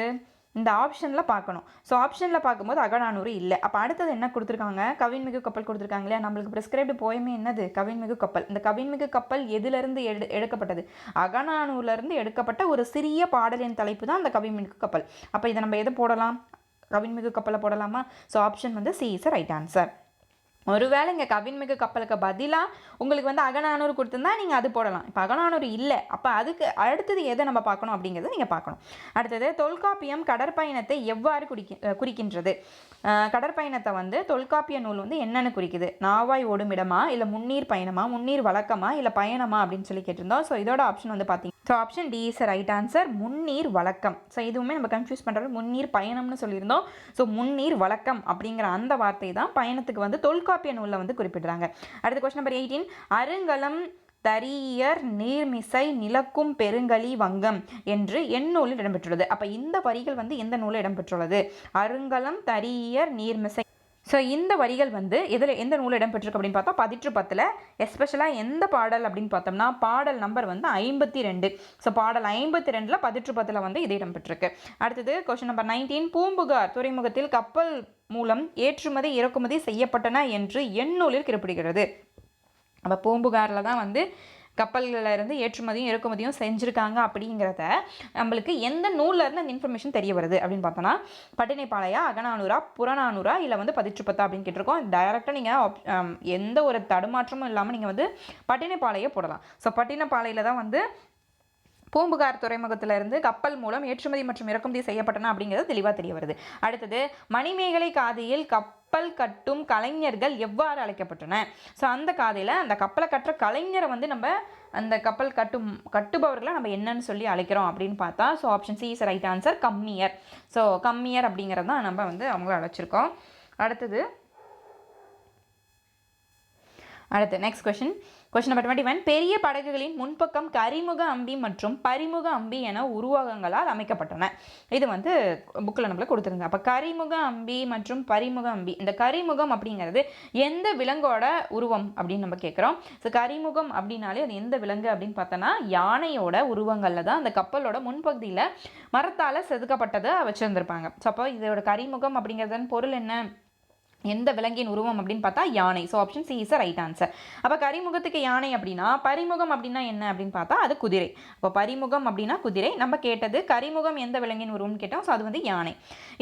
இந்த ஆப்ஷனில் பார்க்கணும். ஸோ ஆப்ஷனில் பார்க்கும்போது அகநானூறு இல்லை. அப்போ அடுத்தது என்ன கொடுத்துருக்காங்க? கவின்மிகு கப்பல் கொடுத்துருக்காங்க இல்லையா? நம்மளுக்கு ப்ரிஸ்கிரைப்டு போயமே என்னது? கவின்மிகு கப்பல். இந்த கவின்மிகு கப்பல் எதுலேருந்து எடுக்கப்பட்டது? அகநானூர்லேருந்து எடுக்கப்பட்ட ஒரு சிறிய பாடலின் தலைப்பு தான் அந்த கவின்மிகு கப்பல். அப்போ இதை நம்ம எதை போடலாம்? கவின்மிகு கப்பலை போடலாமா? ஸோ ஆப்ஷன் வந்து சி இஸ் ரைட் ஆன்சர். ஒருவேளை இங்கே கவின்மிகு கப்பலுக்கு பதிலாக உங்களுக்கு வந்து அகநானூறு கொடுத்துருந்தா நீங்கள் அது போடலாம். இப்போ அகநானூறு இல்லை, அப்போ அதுக்கு அடுத்தது எதை நம்ம பார்க்கணும் அப்படிங்கிறத நீங்கள் பார்க்கணும். அடுத்தது தொல்காப்பியம் கடற்பயணத்தை எவ்வாறு குறிக்கின்றது? கடற்பயணத்தை வந்து தொல்காப்பிய நூல் வந்து என்னென்னு குறிக்குது? நாவாய் ஓடும் இடமா, இல்லை முன்னீர் பயணமா, முன்னீர் வழக்கமா, இல்லை பயணமா அப்படின்னு சொல்லி கேட்டிருந்தோம். ஸோ இதோட ஆப்ஷன் வந்து பார்த்தீங்க, so option D is right answer. முன்னீர் வழக்கம். ஸோ இதுவுமே நம்ம கன்ஃபியூஸ் பண்ணுறது முன்னீர் பயணம்னு சொல்லியிருந்தோம். ஸோ முன்னீர் வழக்கம் அப்படிங்கிற அந்த வார்த்தை தான் பயணத்துக்கு வந்து தொல்காப்பிய நூலில் வந்து குறிப்பிடுறாங்க. அடுத்த கொஸ்டின் நம்பர் 18. அருங்கலம் தரியர் நீர்மிசை நிலக்கும் பெருங்கலி வங்கம் என்று எந்நூலில் இடம்பெற்றுள்ளது. அப்போ இந்த வரிகள் வந்து எந்த நூலில் இடம்பெற்றுள்ளது? அருங்கலம் தரியர் நீர்மிசை. ஸோ இந்த வரிகள் வந்து எந்த நூலில் இடம்பெற்றிருக்கு அப்படின்னு பார்த்தா 18 எஸ்பெஷலாக எந்த பாடல் அப்படின்னு பார்த்தோம்னா பாடல் நம்பர் வந்து 52. ஸோ பாடல் 52 18 வந்து இது இடம்பெற்றிருக்கு. அடுத்தது கொஸ்டின் நம்பர் 19. பூம்புகார் துறைமுகத்தில் கப்பல் மூலம் ஏற்றுமதி இறக்குமதி செய்யப்பட்டன என்று எந்நூலில் குறிப்பிடுகிறது. அப்போ பூம்புகாரில் தான் வந்து கப்பல்களில் இருந்து ஏற்றுமதியும் இறக்குமதியும் செஞ்சுருக்காங்க அப்படிங்கிறத நம்மளுக்கு எந்த நூல்லேருந்து அந்த இன்ஃபர்மேஷன் தெரிய வருது அப்படின்னு பார்த்தோன்னா பட்டினைப்பாளையா, அகநானூறா, புறநானூறா, இல்லை வந்து 18 அப்படின்னு கேட்டிருக்கோம். டைரெக்டாக நீங்கள் எந்த ஒரு தடுமாற்றமும் இல்லாமல் நீங்கள் வந்து பட்டினைப்பாளையை போடலாம். ஸோ பட்டினைப்பாளையில் தான் வந்து பூம்புகார் துறைமுகத்திலிருந்து கப்பல் மூலம் ஏற்றுமதி மற்றும் இறக்குமதி செய்யப்பட்டன அப்படிங்கிறது தெளிவாக தெரிய வருது. அடுத்தது மணிமேகலை காதையில் கப்பல் கட்டும் கலைஞர்கள் எவ்வாறு அழைக்கப்பட்டன? ஸோ அந்த காதையில் அந்த கப்பலை கட்டுற கலைஞரை வந்து நம்ம அந்த கப்பல் கட்டுபவர்களை நம்ம என்னன்னு சொல்லி அழைக்கிறோம் அப்படின்னு பார்த்தா so option C is right answer, கம்மியர். ஸோ கம்மியர் அப்படிங்கிறது தான் நம்ம வந்து அவங்கள அழைச்சிருக்கோம். அடுத்து நெக்ஸ்ட் கொஸ்டின் நம்பர் 21. பெரிய படகுகளின் முன்பக்கம் கரிமுக அம்பி மற்றும் பரிமுக அம்பி என உருவகங்களால் அமைக்கப்பட்டன. இது வந்து புக்கில் நம்மளுக்கு கொடுத்துருங்க. அப்போ கரிமுக அம்பி மற்றும் பரிமுக அம்பி, இந்த கரிமுகம் அப்படிங்கிறது எந்த விலங்கோட உருவம் அப்படின்னு நம்ம கேட்குறோம். ஸோ கரிமுகம் அப்படின்னாலே அது எந்த விலங்கு அப்படின்னு பார்த்தோன்னா யானையோட உருவங்களில் தான் அந்த கப்பலோட முன்பகுதியில் மரத்தால் செதுக்கப்பட்டதை வச்சுருந்துருப்பாங்க. ஸோ அப்போ இதோட கரிமுகம் அப்படிங்கிறதன் பொருள் என்ன? எந்த விலங்கின் உருவம் அப்படின்னு பார்த்தா யானை. So option C is right answer. அப்போ கரிமுகத்துக்கு யானை அப்படின்னா பரிமுகம் அப்படின்னா என்ன அப்படின்னு பார்த்தா அது குதிரை. அப்போ பரிமுகம் அப்படின்னா குதிரை. நம்ம கேட்டது கரிமுகம் எந்த விலங்கின் உருவம்னு கேட்டோம். ஸோ அது வந்து யானை.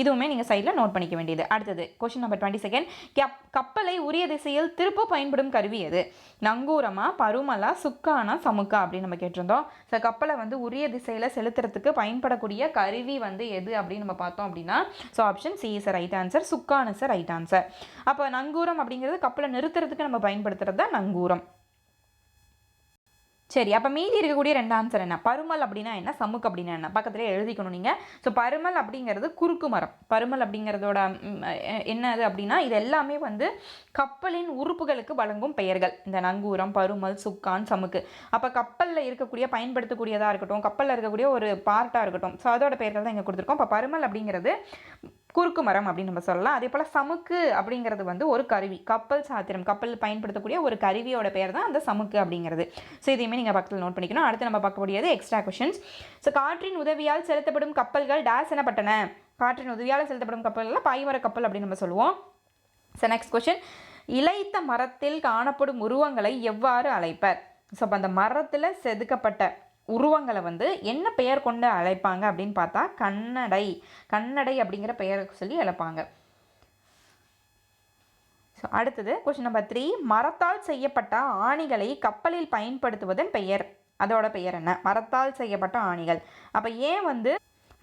இதுவுமே நீங்கள் சைடில் நோட் பண்ணிக்க வேண்டியது. அடுத்தது கொஸ்டின் நம்பர் 22. கப்பலை உரிய திசையில் திருப்ப பயன்படும் கருவி எது? நங்கூரமா, பருமலா, சுக்கானா, சமுக்கா அப்படின்னு நம்ம கேட்டிருந்தோம். ஸோ கப்பலை வந்து உரிய திசையில் செலுத்துறதுக்கு பயன்படக்கூடிய கருவி வந்து எது அப்படின்னு நம்ம பார்த்தோம் அப்படின்னா so option C is right answer, சுக்கான் இஸ் ரைட் ஆன்சர். அப்போ நங்கூரம் அப்படிங்கிறது கப்பலை நிறுத்துறதுக்கு நம்ம பயன்படுத்துறது தான் நங்கூரம். சரி, அப்போ மீதி இருக்கக்கூடிய 2 ஆன்சர் என்ன? பருமல் அப்படின்னா என்ன, சமுக்கு அப்படின்னா என்ன? பக்கத்துலேயே எழுதிக்கணும் நீங்கள். ஸோ பருமல் அப்படிங்கிறது குறுக்கு மரம். பருமல் அப்படிங்கிறதோட என்னது அப்படின்னா இது எல்லாமே வந்து கப்பலின் உறுப்புகளுக்கு வழங்கும் பெயர்கள். இந்த நங்கூரம், பருமல், சுக்கான், சமுக்கு. அப்போ கப்பலில் இருக்கக்கூடிய பயன்படுத்தக்கூடியதாக இருக்கட்டும், கப்பலில் இருக்கக்கூடிய ஒரு பார்ட்டாக இருக்கட்டும், ஸோ அதோட பெயர்கள் தான் இங்கே கொடுத்துருக்கோம். இப்போ பருமல் அப்படிங்கிறது குறுக்கு மரம் அப்படின்னு நம்ம சொல்லலாம். அதே போல் சமுக்கு அப்படிங்கிறது வந்து ஒரு கருவி, கப்பல் சாத்திரம், கப்பல் பயன்படுத்தக்கூடிய ஒரு கருவியோட பெயர் தான் அந்த சமுக்கு அப்படிங்கிறது. ஸோ இதையுமே நீங்கள் பக்கத்தில் நோட் பண்ணிக்கணும். அடுத்து நம்ம பார்க்கக்கூடியது எக்ஸ்ட்ரா கொஷின்ஸ். ஸோ காற்றின் உதவியால் செலுத்தப்படும் கப்பல்கள் டேஸ் எனப்பட்டன. காற்றின் உதவியால் செலுத்தப்படும் கப்பல்கள் பாய்மர கப்பல் அப்படின்னு நம்ம சொல்லுவோம். So next question. இளைத்த மரத்தில் காணப்படும் உருவங்களை எவ்வாறு அழைப்பர்? ஸோ அப்போ அந்த மரத்தில் செதுக்கப்பட்ட உருவங்களை வந்து என்ன பெயர் கொண்டு அழைப்பாங்க அப்படின்னு பார்த்தா கண்ணடை அப்படிங்கிற பெயரை சொல்லி அழைப்பாங்க. ஸோ அடுத்தது கொஸ்டின் நம்பர் 3, மரத்தால் செய்யப்பட்ட ஆணிகளை கப்பலில் பயன்படுத்துவதன் பெயர், அதோட பெயர் என்ன? மரத்தால் செய்யப்பட்ட ஆணிகள். அப்போ ஏன் வந்து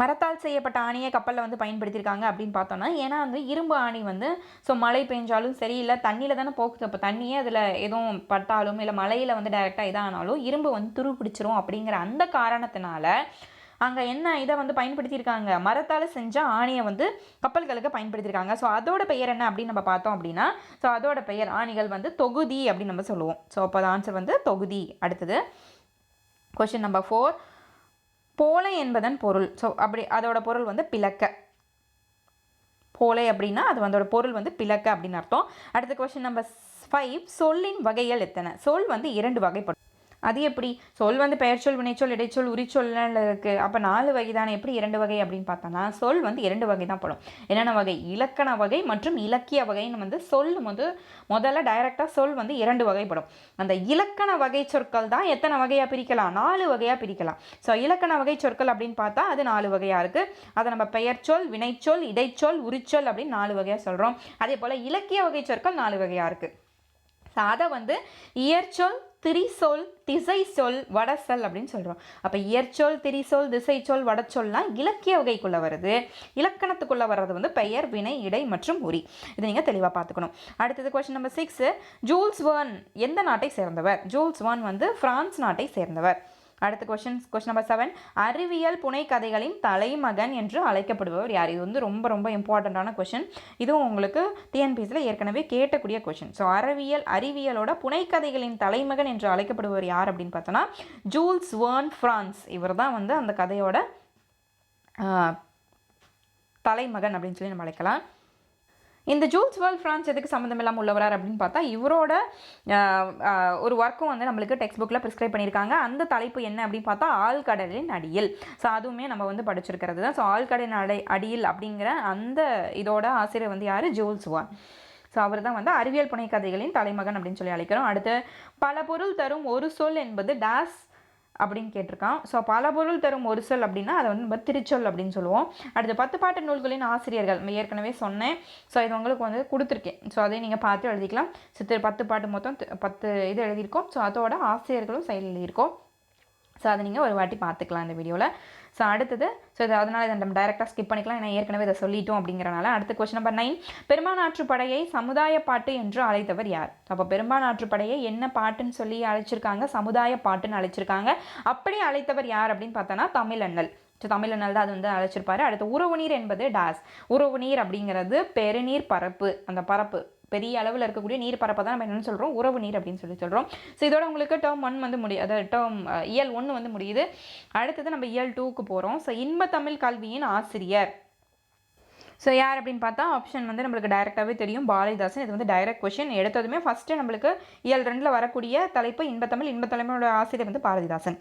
மரத்தால் செய்யப்பட்ட ஆணியை கப்பலில் வந்து பயன்படுத்தியிருக்காங்க அப்படின்னு பார்த்தோன்னா, ஏன்னா வந்து இரும்பு ஆணி வந்து ஸோ மழை பெஞ்சாலும் சரி, இல்லை தண்ணியில் தானே போக்குது, அப்போ தண்ணியே அதில் எதுவும் பட்டாலும் இல்லை மழையில் வந்து டைரெக்டாக இதானாலும் இரும்பு வந்து துரு பிடிச்சிரும் அப்படிங்கிற அந்த காரணத்தினால அங்கே என்ன இதை வந்து பயன்படுத்தியிருக்காங்க, மரத்தால் செஞ்ச ஆணியை வந்து கப்பல்களுக்கு பயன்படுத்தியிருக்காங்க. ஸோ அதோட பெயர் என்ன அப்படின்னு நம்ம பார்த்தோம் அப்படின்னா, ஸோ அதோட பெயர் ஆணிகள் வந்து தொகுதி அப்படின்னு நம்ம சொல்லுவோம். ஸோ அப்போ ஆன்சர் வந்து தொகுதி. அடுத்தது கொஸ்டின் நம்பர் 4, போலை என்பதன் பொருள். ஸோ அப்படி அதோட பொருள் வந்து பிளக்க. போலை அப்படின்னா அது அதோட பொருள் வந்து பிளக்க அப்படின்னு அர்த்தம். அடுத்த கொஸ்டின் நம்பர் 5, சொல்லின் வகைகள் எத்தனை? சொல் வந்து 2 வகைப்படும். அது எப்படி? சொல் வந்து பெயர்ச்சொல், வினைச்சொல், இடைச்சொல், உரிச்சொல்ல இருக்குது. அப்போ 4 வகை தானே, எப்படி 2 வகை அப்படின்னு பார்த்தோன்னா சொல் வந்து 2 வகை தான் படும். என்னென்ன வகை? இலக்கண வகை மற்றும் இலக்கிய வகைன்னு வந்து சொல் வந்து முதல்ல டைரெக்டாக சொல் வந்து 2 வகைப்படும். அந்த இலக்கண வகை சொற்கள் தான் எத்தனை வகையாக பிரிக்கலாம்? 4 வகையாக பிரிக்கலாம். ஸோ இலக்கண வகை சொற்கள் அப்படின்னு பார்த்தா அது 4 வகையாக இருக்குது. அதை நம்ம பெயர்ச்சொல், வினைச்சொல், இடைச்சொல், உரிச்சொல் அப்படின்னு 4 வகையாக சொல்கிறோம். அதே போல் இலக்கிய வகை சொற்கள் 4 வகையாக இருக்குது. ஸோ அதை வந்து இயற்சொல், திரிசொல், திசைச்சொல், வடசொல் அப்படின்னு சொல்கிறோம். அப்போ இயற்சொல், திரிசொல், திசைச்சொல், வடச்சொல்லாம் இலக்கிய வகைக்குள்ளே வருது. இலக்கணத்துக்குள்ளே வர்றது வந்து பெயர், வினை, இடை மற்றும் உரி. இதை நீங்கள் தெளிவாக பார்த்துக்கணும். அடுத்தது கொஸ்டின் நம்பர் 6, ஜூல்ஸ் வெர்ன் எந்த நாட்டை சேர்ந்தவர்? ஜூல்ஸ் வெர்ன் வந்து பிரான்ஸ் நாட்டை சேர்ந்தவர். அடுத்த கொஸ்டின் நம்பர் 7, அறிவியல் புனைக்கதைகளின் தலைமகன் என்று அழைக்கப்படுபவர் யார்? இது வந்து ரொம்ப ரொம்ப இம்பார்ட்டண்ட்டான கொஸ்டின். இதுவும் உங்களுக்கு டிஎன்பிஎஸ்சியில் ஏற்கனவே கேட்கக்கூடிய கொஸ்டின். ஸோ அறிவியலோட புனைக்கதைகளின் தலைமகன் என்று அழைக்கப்படுபவர் யார் அப்படின்னு பார்த்தோன்னா ஜூல்ஸ் வெர்ன் பிரான்ஸ். இவர் தான் வந்து அந்த கதையோட தலைமகன் அப்படின்னு சொல்லி நம்ம அழைக்கலாம். இந்த ஜூல்ஸ் வெர்ன் பிரான்ஸ் எதுக்கு சம்மந்தம் இல்லாமல் உள்ளவரார் அப்படின்னு பார்த்தா இவரோட ஒரு ஒர்க்கும் வந்து நம்மளுக்கு டெக்ஸ்ட் புக்கில் ப்ரிஸ்கிரைப் பண்ணியிருக்காங்க. அந்த தலைப்பு என்ன அப்படின்னு பார்த்தா ஆழ்கடலின் அடியில். ஸோ அதுவுமே நம்ம வந்து படிச்சிருக்கிறது தான். ஸோ ஆழ்கடலின் அடியில் அப்படிங்கிற அந்த இதோட ஆசிரியர் வந்து யார்? Joules Verne. ஸோ அவர் தான் வந்து அறிவியல் புனைக்கதைகளின் தலைமகன் அப்படின்னு சொல்லி அழைக்கிறோம். அடுத்து பல பொருள் தரும் ஒரு சொல் என்பது டேஸ் அப்படின்னு கேட்டிருக்கான். ஸோ பல பொருள் தரும் ஒரு சொல் அப்படின்னா அதை வந்து நம்ம திருச்சொல் அப்படின்னு சொல்லுவோம். அடுத்து 10 பாட்டு நூல்களின் ஆசிரியர்கள் ஏற்கனவே சொன்னேன். ஸோ இது உங்களுக்கு வந்து கொடுத்துருக்கேன். ஸோ அதை நீங்கள் பார்த்து எழுதிக்கலாம். ஸோ 10 பாட்டு மொத்தம் 10 இது எழுதியிருக்கோம். ஸோ அதோட ஆசிரியர்களும் சைடில் எழுதியிருக்கோம். ஸோ அதை நீங்கள் ஒரு வாட்டி பார்த்துக்கலாம் இந்த வீடியோவில். ஸோ அடுத்தது இது அதனால் இதை நம்ம டைரெக்டாக ஸ்கிப் பண்ணிக்கலாம், ஏன்னா ஏற்கனவே இதை சொல்லிட்டோம் அப்படிங்கிறனால. அடுத்த கொஸ்டின் நம்பர் 9, பெரும்பானாற்றுப்படையை சமுதாய பாட்டு என்று அழைத்தவர் யார்? அப்போ பெரும்பானாற்றுப்படையை என்ன பாட்டுன்னு சொல்லி அழைச்சிருக்காங்க? சமுதாய பாட்டுன்னு அழைச்சிருக்காங்க. அப்படி அழைத்தவர் யார் அப்படின்னு பார்த்தோன்னா தமிழண்ணல். ஸோ தமிழண்ணல் தான் அது வந்து அழைச்சிருப்பாரு. அடுத்து உறவு நீர் என்பது டேஸ். உறவு நீர் அப்படிங்கிறது பெருநீர் பரப்பு. அந்த பரப்பு பெரிய அளவில் இருக்கக்கூடிய நீர் பரப்பை தான் நம்ம என்னென்னு சொல்கிறோம்? உறவு நீர் அப்படின்னு சொல்கிறோம். ஸோ இதோட உங்களுக்கு டேர்ம் 1 வந்து முடியும், அதாவது டேர்ம் இயல் 1 வந்து முடியுது. அடுத்தது நம்ம இயல் 2க்கு போகிறோம். ஸோ இன்ப தமிழ் கல்வியின் ஆசிரியர் ஸோ யார் அப்படின்னு பார்த்தா ஆப்ஷன் வந்து நம்மளுக்கு டைரெக்டாகவே தெரியும், பாரதிதாசன். இது வந்து டைரக்ட் கொஷின். எடுத்ததுமே ஃபஸ்ட்டு நம்மளுக்கு இயல் 2ல் வரக்கூடிய தலைப்பு இன்பத்தமிழோட ஆசிரியர் வந்து பாரதிதாசன்.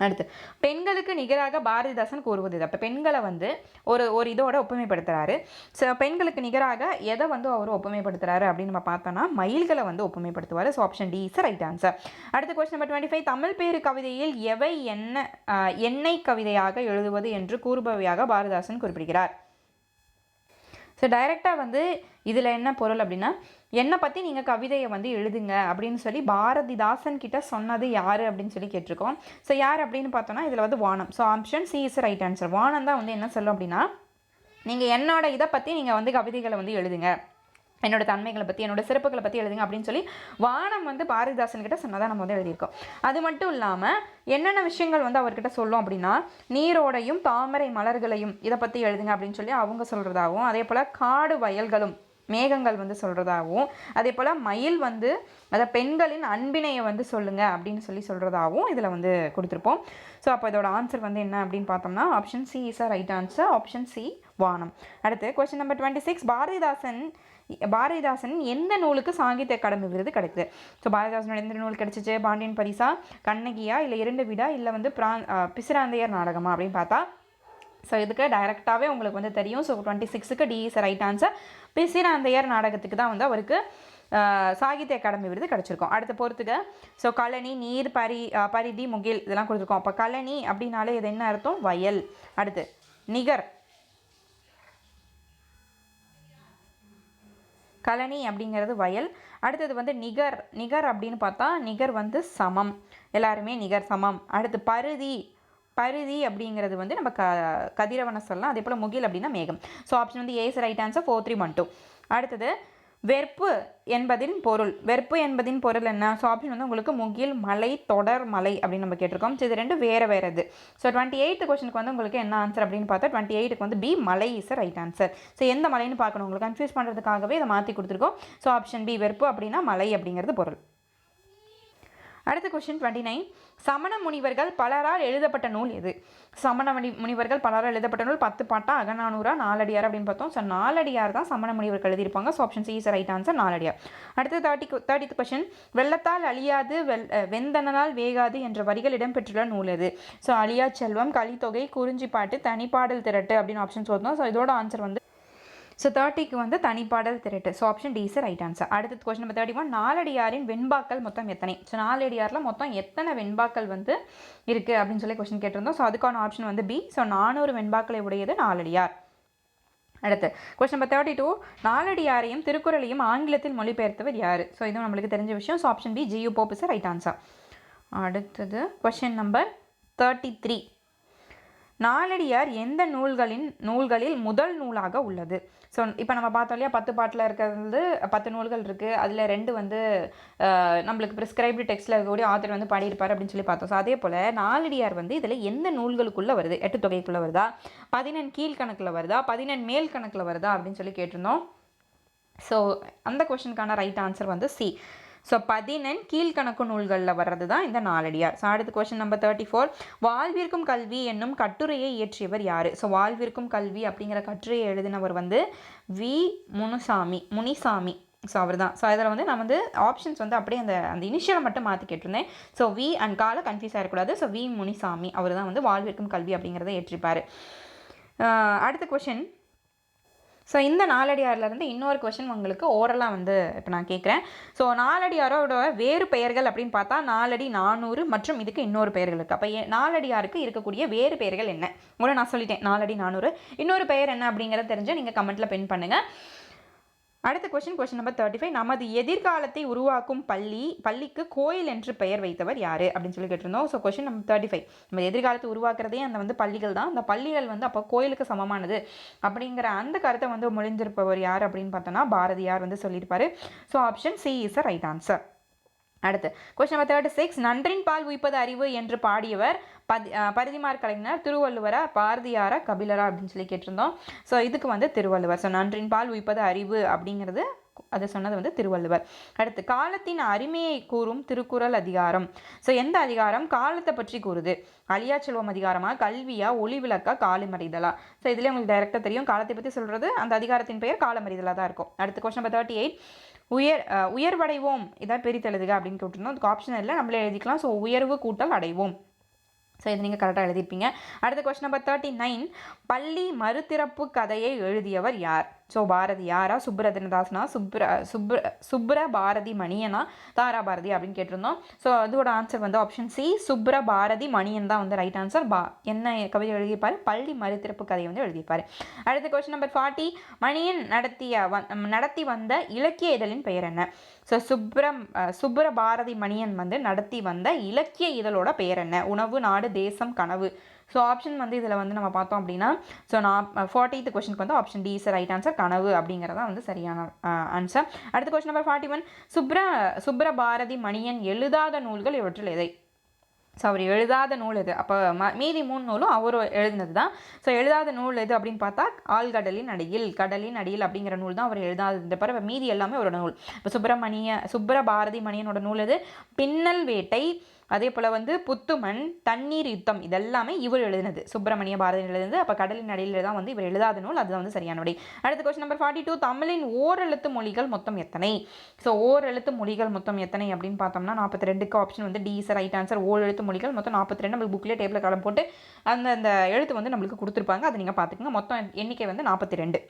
அடுத்து பெண்களுக்கு நிகராக பாரதிதாசன் கூறுவது. அப்போ பெண்களை வந்து ஒரு இதோட ஒப்புமைப்படுத்துகிறாரு. ஸோ பெண்களுக்கு நிகராக எதை வந்து அவர் ஒப்புமைப்படுத்துகிறாரு அப்படின்னு நம்ம பார்த்தோன்னா மயில்களை வந்து ஒப்புமைப்படுத்துவார். So option D is right answer. அடுத்த கொஸ்டின் நம்பர் 25, தமிழ் பேரு கவிதையில் எவை எண்ணெய் கவிதையாக எழுதுவது என்று கூறுபவையாக பாரதிதாசன் குறிப்பிடுகிறார். ஸோ டைரெக்டாக வந்து இதில் என்ன பொருள் அப்படின்னா என்னை பற்றி நீங்கள் கவிதையை வந்து எழுதுங்க அப்படின்னு சொல்லி பாரதிதாசன் கிட்ட சொன்னது யார் அப்படின்னு சொல்லி கேட்டிருக்கோம். ஸோ யார் அப்படின்னு பார்த்தோன்னா இதில் வந்து வானம். So option C is right answer. வானம் தான் வந்து என்ன சொல்லும் அப்படின்னா நீங்கள் என்னோட இதை பற்றி நீங்கள் வந்து கவிதைகளை வந்து எழுதுங்க, என்னோட தன்மைகளை பற்றி என்னோட சிறப்புகளை பற்றி எழுதுங்க அப்படின்னு சொல்லி வானம் வந்து பாரதிதாசன் கிட்ட சொன்னதாக நம்ம வந்து எழுதியிருக்கோம். அது மட்டும் இல்லாமல் என்னென்ன விஷயங்கள் வந்து அவர்கிட்ட சொல்லும் அப்படின்னா நீரோடையும் தாமரை மலர்களையும் இதை பற்றி எழுதுங்க அப்படின்னு சொல்லி அவங்க சொல்கிறதாகவும், அதே போல் காடு வயல்களும் மேகங்கள் வந்து சொல்கிறதாகவும், அதே போல் மயில் வந்து அதை பெண்களின் அன்பினையை வந்து சொல்லுங்கள் அப்படின்னு சொல்லி சொல்கிறதாகவும் இதில் வந்து கொடுத்துருப்போம். ஸோ அப்போ இதோட ஆன்சர் வந்து என்ன அப்படின்னு பார்த்தோம்னா option C is uh right answer. Option C வானம். அடுத்து கொஸ்டின் நம்பர் 26, பாரதிதாசன் எந்த நூலுக்கு சாகித்ய அகாடமி விருது கிடைக்குது? ஸோ பாரதிதாசனோட எந்த நூல் கிடைச்சிச்சு? பாண்டியன் பரிசா, கண்ணகியா, இல்லை 2 வீடா, இல்லை வந்து பிசிராந்தையர் நாடகமா அப்படின்னு பார்த்தா ஸோ இதுக்கு டைரெக்டாகவே உங்களுக்கு வந்து தெரியும். ஸோ 26க்கு டி இஸ் ரைட் ஆன்சர். பிசிராந்தையர் நாடகத்துக்கு தான் வந்து அவருக்கு சாகித்ய அகாடமி விருது கிடச்சிருக்கும். அடுத்து பொறுத்துக்க. ஸோ கழனி, நீர், பரிதி, முகில் இதெல்லாம் கொடுத்துருக்கோம். அப்போ கழனி அப்படின்னாலே இது என்ன அர்த்தம்? வயல். அடுத்து நிகர், கழனி அப்படிங்கிறது வயல். அடுத்தது வந்து நிகர், நிகர் அப்படின்னு பார்த்தா நிகர் வந்து சமம், எல்லாருமே நிகர் சமம். அடுத்து பருதி, பருதி அப்படிங்கிறது வந்து நம்ம கதிரவனை சொல்லலாம். அதே போல் முகில் அப்படின்னா மேகம். ஸோ ஆப்ஷன் வந்து ஏ இஸ் ரைட் ஆன்சர் 4, 3, 1, 2. அடுத்தது வெற்பு என்பதின் பொருள். வெற்பு என்பதின் பொருள் என்ன? ஸோ ஆப்ஷன் வந்து உங்களுக்கு முகில், மலை, தொடர் மலை அப்படின்னு நம்ம கேட்டிருக்கோம். ஸோ இது ரெண்டு வேறு வேறு இது. ஸோ 28th கொஸ்டினுக்கு வந்து உங்களுக்கு என்ன ஆன்சர் அப்படின்னு பார்த்தா 28க்கு வந்து பி, மலை இஸ் ரைட் ஆன்சர். ஸோ எந்த மலைன்னு பார்க்கணும், உங்களுக்கு கன்ஃபியூஸ் பண்ணுறதுக்காகவே இதை மாற்றி கொடுத்துருக்கோம். ஸோ ஆப்ஷன் பி வெற்பு அப்படின்னா மலை அப்படிங்கிறது பொருள். அடுத்த கொஸ்டின் 29. சமண முனிவர்கள் பலரால் எழுதப்பட்ட நூல் எது? சமண முனிவர்கள் பலரால் எழுதப்பட்ட நூல் 10 பாட்டா, அகநானூறா, நாலடியார் அப்படின்னு பார்த்தோம். ஸோ நாலடியார் தான் சமண முனிவர்கள் எழுதியிருப்பாங்க. So option C is right answer, Naladiyar. அடுத்து 30th கொஸ்டின். வெள்ளத்தால் அழியாது வெந்தனால் வேகாது என்ற வரிகள் இடம்பெற்றுள்ள நூல் எது? ஸோ அழியா செல்வம், கலித்தொகை, குறிஞ்சிப்பாட்டு, தனிப்பாடல் திரட்டு அப்படின்னு ஆப்ஷன்ஸ் வரும். ஸோ இதோட ஆன்சர் வந்து ஸோ 30க்கு வந்து தனிப்பாடல் திரட்டு. So option D is right answer. அடுத்த கொஸ்டின் நம்பர் 31. நாலடியாரின் வெண்பாக்கள் மொத்தம் எத்தனை? ஸோ நாலடியாரில் மொத்தம் எத்தனை வெண்பாக்கள் வந்து இருக்குது அப்படின்னு சொல்லி கொஸ்டின் கேட்டிருந்தோம். ஸோ அதுக்கான ஆப்ஷன் வந்து பி. ஸோ 400 வெண்பாக்களை உடையது நாலடியார். அடுத்து கொஸ்டின் நம்பர் 32. நாலடியாரையும் திருக்குறளையும் ஆங்கிலத்தில் மொழிபெயர்த்தவர் யார்? ஸோ இதுவும் நம்மளுக்கு தெரிஞ்ச விஷயம். So option B, G U Pope is right answer. அடுத்தது கொஸ்டின் நம்பர் 33. நாலடியார் எந்த நூல்களில் முதல் நூலாக உள்ளது? ஸோ இப்போ நம்ம பார்த்தோம் இல்லையா, 10 பாட்டில் இருக்கிறது 10 நூல்கள் இருக்குது. அதில் 2 வந்து நம்மளுக்கு ப்ரிஸ்கிரைப்டு டெக்ஸ்ட்டில் இருக்கக்கூடிய ஆத்தர் வந்து பாடியிருப்பார் அப்படின்னு சொல்லி பார்த்தோம். ஸோ அதே போல் நாலடியார் வந்து இதில் எந்த நூல்களுக்குள்ளே வருது? 8 தொகைக்குள்ளே வருதா, 14 கீழ்கணக்கில் வருதா, 14 மேல் கணக்கில் வருதா அப்படின்னு சொல்லி கேட்டிருந்தோம். ஸோ அந்த கொஸ்டினுக்கான ரைட் ஆன்சர் வந்து சி. ஸோ 14 கீழ்கணக்கு நூல்களில் வர்றது தான் இந்த நாலடியார். ஸோ அடுத்த கொஸ்டின் நம்பர் 34. வாழ்விற்கும் கல்வி என்னும் கட்டுரையை இயற்றியவர் யார்? ஸோ வாழ்விற்கும் கல்வி அப்படிங்கிற கட்டுரையை எழுதினவர் வந்து வி. முனிசாமி. ஸோ அவர் தான். ஸோ அதில் வந்து நான் வந்து ஆப்ஷன்ஸ் வந்து அப்படியே அந்த இனிஷியலை மட்டும் மாற்றி கேட்டிருந்தேன். ஸோ வி அண்ட் கால கன்ஃபியூஸ் ஆகிடக்கூடாது. So V. முனிசாமி அவர் தான் வந்து வாழ்விற்கும் கல்வி அப்படிங்கிறத ஏற்றிப்பார். அடுத்த கொஸ்டின். ஸோ இந்த நாலடியார்லேருந்து இன்னொரு கொஸ்டின் உங்களுக்கு ஓரலாக வந்து இப்போ நான் கேட்குறேன். ஸோ நாலடியாரோட வேறு பெயர்கள் அப்படின்னு பார்த்தா நாலடி, 400 மற்றும் இதுக்கு இன்னொரு பெயர்கள் இருக்குது. அப்போ நாலடியாருக்கு இருக்கக்கூடிய வேறு பெயர்கள் என்ன? உங்களை நான் சொல்லிட்டேன், நாலடி, 400. இன்னொரு பெயர் என்ன அப்படிங்கிறத தெரிஞ்சு நீங்கள் கமெண்ட்டில் பின் பண்ணுங்கள். அடுத்த கொஸ்டின் நம்பர் 35. நமது எதிர்காலத்தை உருவாக்கும் பள்ளிக்கு கோயில் என்று பெயர் வைத்தவர் யார் அப்படின்னு சொல்லி கேட்டிருந்தோம். So question number 35. நம்ம எதிர்காலத்தை உருவாக்குறதே அந்த வந்து பள்ளிகள் தான். அந்த பள்ளிகள் வந்து அப்போ கோயிலுக்கு சமமானது அப்படிங்கிற அந்த கருத்தை வந்து மொழிந்திருப்பவர் யார் அப்படின்னு பார்த்தோன்னா பாரதியார் வந்து சொல்லியிருப்பார். So option C is uh right answer. அடுத்து கொஸ்டின் நம்பர் 36. நன்றின் பால் உய்ப்பது அறிவு என்று பாடியவர் பரிதிமார் கலைஞர், திருவள்ளுவரா, பாரதியாரா, கபிலரா அப்படின்னு சொல்லி கேட்டிருந்தோம். ஸோ இதுக்கு வந்து திருவள்ளுவர். ஸோ நன்றின் பால் உய்ப்பது அறிவு அப்படிங்கிறது அதை சொன்னது வந்து திருவள்ளுவர். அடுத்து காலத்தின் அருமையை கூறும் திருக்குறள் அதிகாரம். ஸோ எந்த அதிகாரம் காலத்தை பற்றி கூறுது? அழியா செல்வம் அதிகாரமா, கல்வியா, ஒளிவிளக்கா, காலமறிதலா? ஸோ இதில் உங்களுக்கு டைரெக்டாக தெரியும், காலத்தை பற்றி சொல்கிறது அந்த அதிகாரத்தின் பெயர் காலமறிதலாக தான் இருக்கும். அடுத்து கொஸ்டின் நம்பர் 38. உயர்வடைவோம் இதான் பிரித்தெழுதுக அப்படின்னு கேட்டிருந்தோம். அதுக்கு ஆப்ஷன் இல்லை, நம்மளே எழுதிக்கலாம். ஸோ உயர்வு கூட்டல் அடைவோம். ஸோ இது நீங்கள் கரெக்டாக எழுதியிருப்பீங்க. அடுத்த கொஸ்டின் நம்பர் 39. பள்ளி மறுதிறப்பு கதையை எழுதியவர் யார்? ஸோ பாரதியாரா, சுப்ரதினதாசனா, சுப்ரபாரதி மணியனா, தாராபாரதி அப்படின்னு கேட்டிருந்தோம். ஸோ அதோட ஆன்சர் வந்து ஆப்ஷன் சி, சுப்ரபாரதி மணியன் தான் வந்து ரைட் ஆன்சர். என்ன கவிதை எழுதியிருப்பார்? பள்ளி மறுதிறப்பு கதையை வந்து எழுதியிருப்பார். அடுத்த கொஸ்டின் நம்பர் 40. மணியன் நடத்தி வந்த இலக்கிய இதழின் பெயர் என்ன? ஸோ சுப்ரபாரதி மணியன் வந்து நடத்தி வந்த இலக்கிய இதழோட பெயர் என்ன? உணவு, நாடு, தேசம், கனவு. ஸோ ஆப்ஷன் வந்து இதில் வந்து நம்ம பார்த்தோம் அப்படின்னா ஸோ 40th கொஸ்டினுக்கு வந்து option D is right answer, கனவு அப்படிங்கிறதா வந்து சரியான ஆன்சர். அடுத்த கொஸ்டின் நம்பர் 41. சுப்ரபாரதி மணியன் எழுதாத நூல்கள் இவற்றில் எதை? ஸோ அவர் எழுதாத நூல் எது? அப்போ மீதி 3 நூலும் அவர் எழுதினது தான். ஸோ எழுதாத நூல் எது அப்படின்னு பார்த்தா கடலின் அடியில் அப்படிங்கிற நூல் தான் அவர் எழுதாத. பிறகு மீதி எல்லாமே ஒரு நூல். இப்போ சுப்ரபாரதி மணியனோட நூல் எது? பின்னல் வேட்டை, அதே போல் வந்து புத்துமன், தண்ணீர் யுத்தம், இதெல்லாமே இவர் எழுதினது, சுப்பிரமணிய பாரதி எழுதினது. அப்போ கடலின் அடியில் தான் வந்து இவர் எழுதாத நூல், அதுதான் வந்து சரியான விடை. அடுத்த கொஸ்டின் நம்பர் 42. தமிழின் ஓரெழுத்து மொழிகள் மொத்தம் எத்தனை? ஸோ ஓரெழுத்து மொழிகள் மொத்தம் எத்தனை அப்படின்னு பார்த்தோம்னா 42க்கு ஆப்ஷன் வந்து டி இஸ் ரைட் ஆன்சர். ஓரெழுத்து மொழிகள் மொத்தம் 42. நம்மளுக்கு புக்லேயே டேபிள் காலம் போட்டு அந்த எழுத்து வந்து நம்மளுக்கு கொடுத்துருப்பாங்க, அதை நீங்கள் பார்த்துக்கோங்க. மொத்தம் எண்ணிக்கை வந்து 42.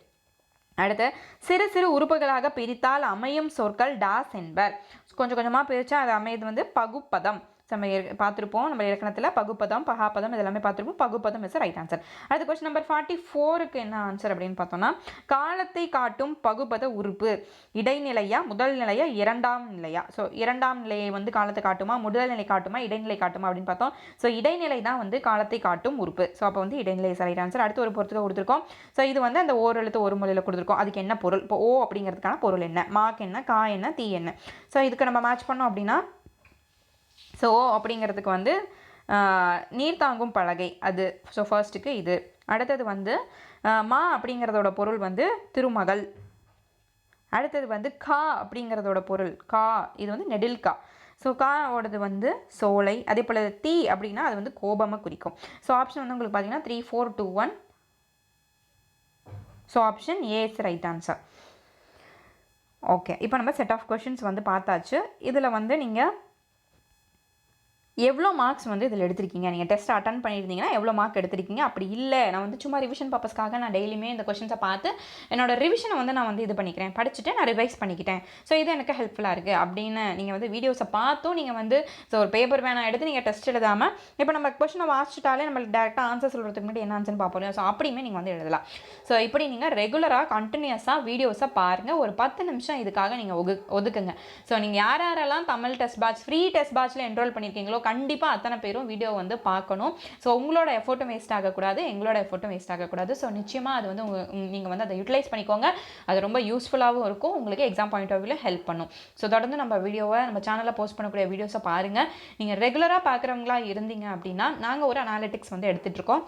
அடுத்து சிறு சிறு உறுப்புகளாக பிரித்தால் அமையும் சொற்கள் டாஸ் என்பர். கொஞ்சம் கொஞ்சமாக பிரித்தா அது அமையது வந்து பகுப்பதம். நம்ம பார்த்துருப்போம் நம்ம இலக்கணத்தில் பகுப்பதம் பகாப்பதம் இதெல்லாமே பார்த்துருப்போம். பகுப்பதம் இஸ் ரைட் ஆன்சர். அடுத்த கொஸ்டின் நம்பர் 44க்கு என்ன ஆன்சர் அப்படின்னு பார்த்தோம்னா காலத்தை காட்டும் பகுப்பத உறுப்பு இடைநிலையா முதல் நிலையா இரண்டாம் நிலையா? ஸோ இரண்டாம் நிலையை வந்து காலத்தை காட்டுமா முதல் நிலை காட்டுமா இடைநிலை காட்டுமா அப்படின்னு பார்த்தோம். ஸோ இடைநிலை தான் வந்து காலத்தை காட்டும் உறுப்பு. ஸோ அப்போ வந்து இடைநிலை இஸ் ரைட் ஆன்சர். அடுத்து ஒரு பொறுத்துக்க கொடுத்துருக்கோம். ஸோ இது வந்து அந்த ஓரெழுத்து ஒரு மொழியில் கொடுத்துருக்கோம். அதுக்கு என்ன பொருள்? இப்போ ஓ அப்படிங்கிறதுக்கான பொருள் என்ன, மாக்கு என்ன, கா என்ன, தீ என்ன? ஸோ இதுக்கு நம்ம மேட்ச் பண்ணோம் அப்படின்னா ஸோ அப்படிங்கிறதுக்கு வந்து நீர் தாங்கும் பலகை அது. ஸோ ஃபர்ஸ்ட்டுக்கு இது. அடுத்தது வந்து மா அப்படிங்கிறதோட பொருள் வந்து திருமகள். அடுத்தது வந்து கா அப்படிங்கிறதோட பொருள் கா இது வந்து நெடில்கா. ஸோ காவோடது வந்து சோலை. அதே போல் தீ அப்படின்னா அது வந்து கோபமாக குறிக்கும். ஸோ ஆப்ஷன் வந்து உங்களுக்கு பார்த்தீங்கன்னா 3 4 2 1. So option A is right answer. Okay, இப்போ நம்ம செட் ஆஃப் கொஷின்ஸ் வந்து பார்த்தாச்சு. இதில் வந்து நீங்கள் எவ்வளோ மார்க்ஸ் வந்து இதில் எடுத்திருக்கீங்க, நீங்கள் டெஸ்ட் அட்டன் பண்ணியிருந்தீங்கன்னா எவ்வளோ மார்க் எடுத்திருக்கீங்க? அப்படி இல்லை நான் வந்து சும்மா ரிவிஷன் பர்பஸ்க்காக நான் டெய்லியுமே இந்த கொஷின்ஸை பார்த்து என்னோட ரிவிஷனை வந்து நான் வந்து இது பண்ணிக்கிறேன், படிச்சுட்டு நான் ரிவைஸ் பண்ணிக்கிட்டேன். ஸோ இது எனக்கு ஹெல்ப்ஃபுல்லாக இருக்குது அப்படின்னு நீங்கள் வந்து வீடியோஸை பார்த்தும் நீங்கள் வந்து ஸோ ஒரு பேப்பர் வேணா எடுத்து நீங்கள் டெஸ்ட் எழுதாமல் இப்போ நம்ம கொஷினை வாசிச்சுட்டாலே நம்மளுக்கு டேரெக்டாக ஆன்சர் சொல்கிறதுக்கு முன்னாடி என்ன ஆன்சர்னு பார்ப்போம். ஸோ அப்படியுமே நீங்கள் வந்து எழுதலாம். ஸோ இப்படி நீங்கள் ரெகுலராக கண்டினியூஸாக வீடியோஸை பாருங்கள். ஒரு 10 நிமிஷம் இதுக்காக நீங்கள் ஒதுக்குங்க. ஸோ நீங்கள் யாரெல்லாம் தமிழ் டெஸ்ட் பேட்ச் ஃப்ரீ டெஸ்ட் பேட்ச்சில் என்ரோல் பண்ணியிருக்கீங்களோ கண்டிப்பாக அத்தனை பேரும் வீடியோ வந்து பார்க்கணும். ஸோ உங்களோட எஃபோர்ட்டும் வேஸ்ட் ஆகக்கூடாது, எங்களோட எஃபோர்ட்டும் வேஸ்ட் ஆகக்கூடாது. ஸோ நிச்சயமாக அது வந்து நீங்கள் வந்து அதை யூட்டிலைஸ் பண்ணிக்கோங்க. அது ரொம்ப யூஸ்ஃபுல்லாகவும் இருக்கும், உங்களுக்கு எக்ஸாம் பாயிண்ட் ஆஃப் வியூவில் ஹெல்ப் பண்ணும். ஸோ தொடர்ந்து நம்ம வீடியோவை நம்ம சேனலில் போஸ்ட் பண்ணக்கூடிய வீடியோஸை பாருங்கள். நீங்கள் ரெகுலராக பார்க்குறவங்களா இருந்தீங்க அப்படின்னா நாங்கள் ஒரு அனாலிட்டிக்ஸ் வந்து எடுத்துகிட்ருக்கோம்.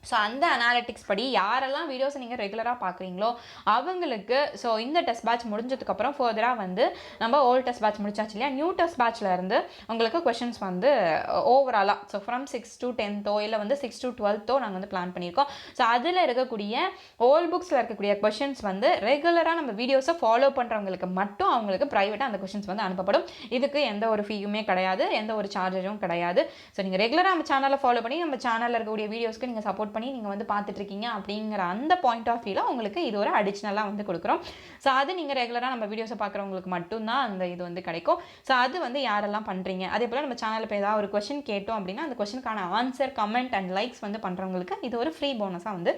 ஸோ அந்த அனாலிட்டிக்ஸ் படி யாரெல்லாம் வீடியோஸை நீங்கள் ரெகுலராக பார்க்குறீங்களோ அவங்களுக்கு ஸோ இந்த டெஸ்ட் பேட்ச் முடிஞ்சதுக்கப்புறம் ஃபர்தராக வந்து நம்ம ஓல்ட் டெஸ்ட் பேட்ச் முடிச்சாச்சு இல்லையா, நியூ டெஸ்ட் பேட்ச்சில் இருந்து உங்களுக்கு கொஷின்ஸ் வந்து ஓவராலாக ஸோ ஃப்ரம் 6 to 10th இல்லை வந்து 6 to 12th நாங்கள் வந்து பிளான் பண்ணியிருக்கோம். ஸோ அதில் இருக்கக்கூடிய ஓல்ட் புக்ஸில் இருக்கக்கூடிய கொஷின்ஸ் வந்து ரெகுலராக நம்ம வீடியோஸை ஃபாலோ பண்ணுறவங்களுக்கு மட்டும் அவங்களுக்கு ப்ரைவேட்டாக அந்த கொஷின்ஸ் வந்து அனுப்பப்படும். இதுக்கு எந்த ஒரு ஃபீயுமே கிடையாது, எந்த ஒரு சார்ஜரும் கிடையாது. ஸோ நீங்கள் ரெகுலராக நம்ம சேனலை ஃபாலோ பண்ணி நம்ம சேனலில் இருக்கக்கூடிய வீடியோஸ்க்கு நீங்கள் சப்போர்ட் பண்ணி நீங்கள் வந்து பார்த்துட்ருக்கீங்க அப்படிங்கிற அந்த பாயிண்ட் ஆஃப் வியூவில் உங்களுக்கு இது ஒரு அடிஷ்னலாக வந்து கொடுக்குறோம். ஸோ அது நீங்கள் ரெகுலராக நம்ம வீடியோஸை பார்க்குறவங்களுக்கு மட்டும்தான் அந்த இது வந்து கிடைக்கும். ஸோ அது வந்து யாரெல்லாம் பண்ணுறீங்க, அதே போல் நம்ம சேனலில் இப்போ ஏதாவது ஒரு கொஷின் கேட்டோம் அப்படின்னா அந்த கொஷனுக்கான ஆன்சர் கமெண்ட் அண்ட் லைக்ஸ் வந்து பண்ணுறவங்களுக்கு இது ஒரு ஃப்ரீ போனஸாக வந்து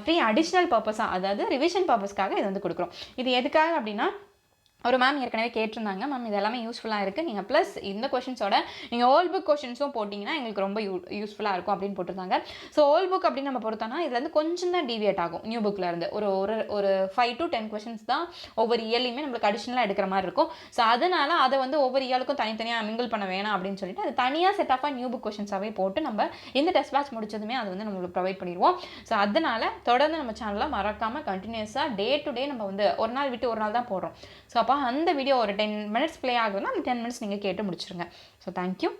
ஃப்ரீ அடிஷ்னல் பர்பஸாக அதாவது ரிவிஷன் பர்பஸ்க்காக இது வந்து கொடுக்குறோம். இது எதுக்காக அப்படின்னா ஒரு மேம் ஏற்கனவே கேட்டிருந்தாங்க, மேம் இது எல்லாமே யூஸ்ஃபுல்லாக இருக்குது, நீங்கள் ப்ளஸ் இந்த கொஷின்ஸோட நீங்கள் ஓல்ட் புக் கொஷின்ஸும் போட்டிங்கன்னா எங்களுக்கு ரொம்ப யூஸ்ஃபுல்லாக இருக்கும் அப்படின்னு போட்டிருந்தாங்க. ஸோ ஓல்ட் புக் அப்படின்னு நம்ம பொறுத்தோன்னா இதுலேருந்து கொஞ்சம் தான் டீவியேட் ஆகும் நியூ புக்கில் இருந்து ஒரு 5 to 10 கொஷின்ஸ் தான் ஒவ்வொரு இயர்லையுமே நம்மளுக்கு அடிஷ்னலாக எடுக்கிற மாதிரி இருக்கும். ஸோ அதனால் அதை வந்து ஒவ்வொரு இயலுக்கும் தனித்தனியாக மிங்கிள் பண்ண வேணாம் அப்படின்னு சொல்லிட்டு அது தனியாக செட் ஆஃபாக நியூ புக் கொஷின்ஸாகவே போட்டு நம்ம இந்த டெஸ்ட் பேட்ச் முடிச்சதுமே அது வந்து நம்மளுக்கு ப்ரொவைட் பண்ணிடுவோம். ஸோ அதனால் தொடர்ந்து நம்ம சேனலில் மறக்காமல் கண்டினியூஸாக டே டு டே நம்ம வந்து ஒரு நாள் விட்டு ஒரு நாள் தான் போடுறோம். ஸோ அப்போ அந்த வீடியோ ஒரு 10 minutes ப்ளே ஆகுதுன்னா அந்த 10 minutes நீங்கள் கேட்டு முடிச்சிருங்க. So thank you.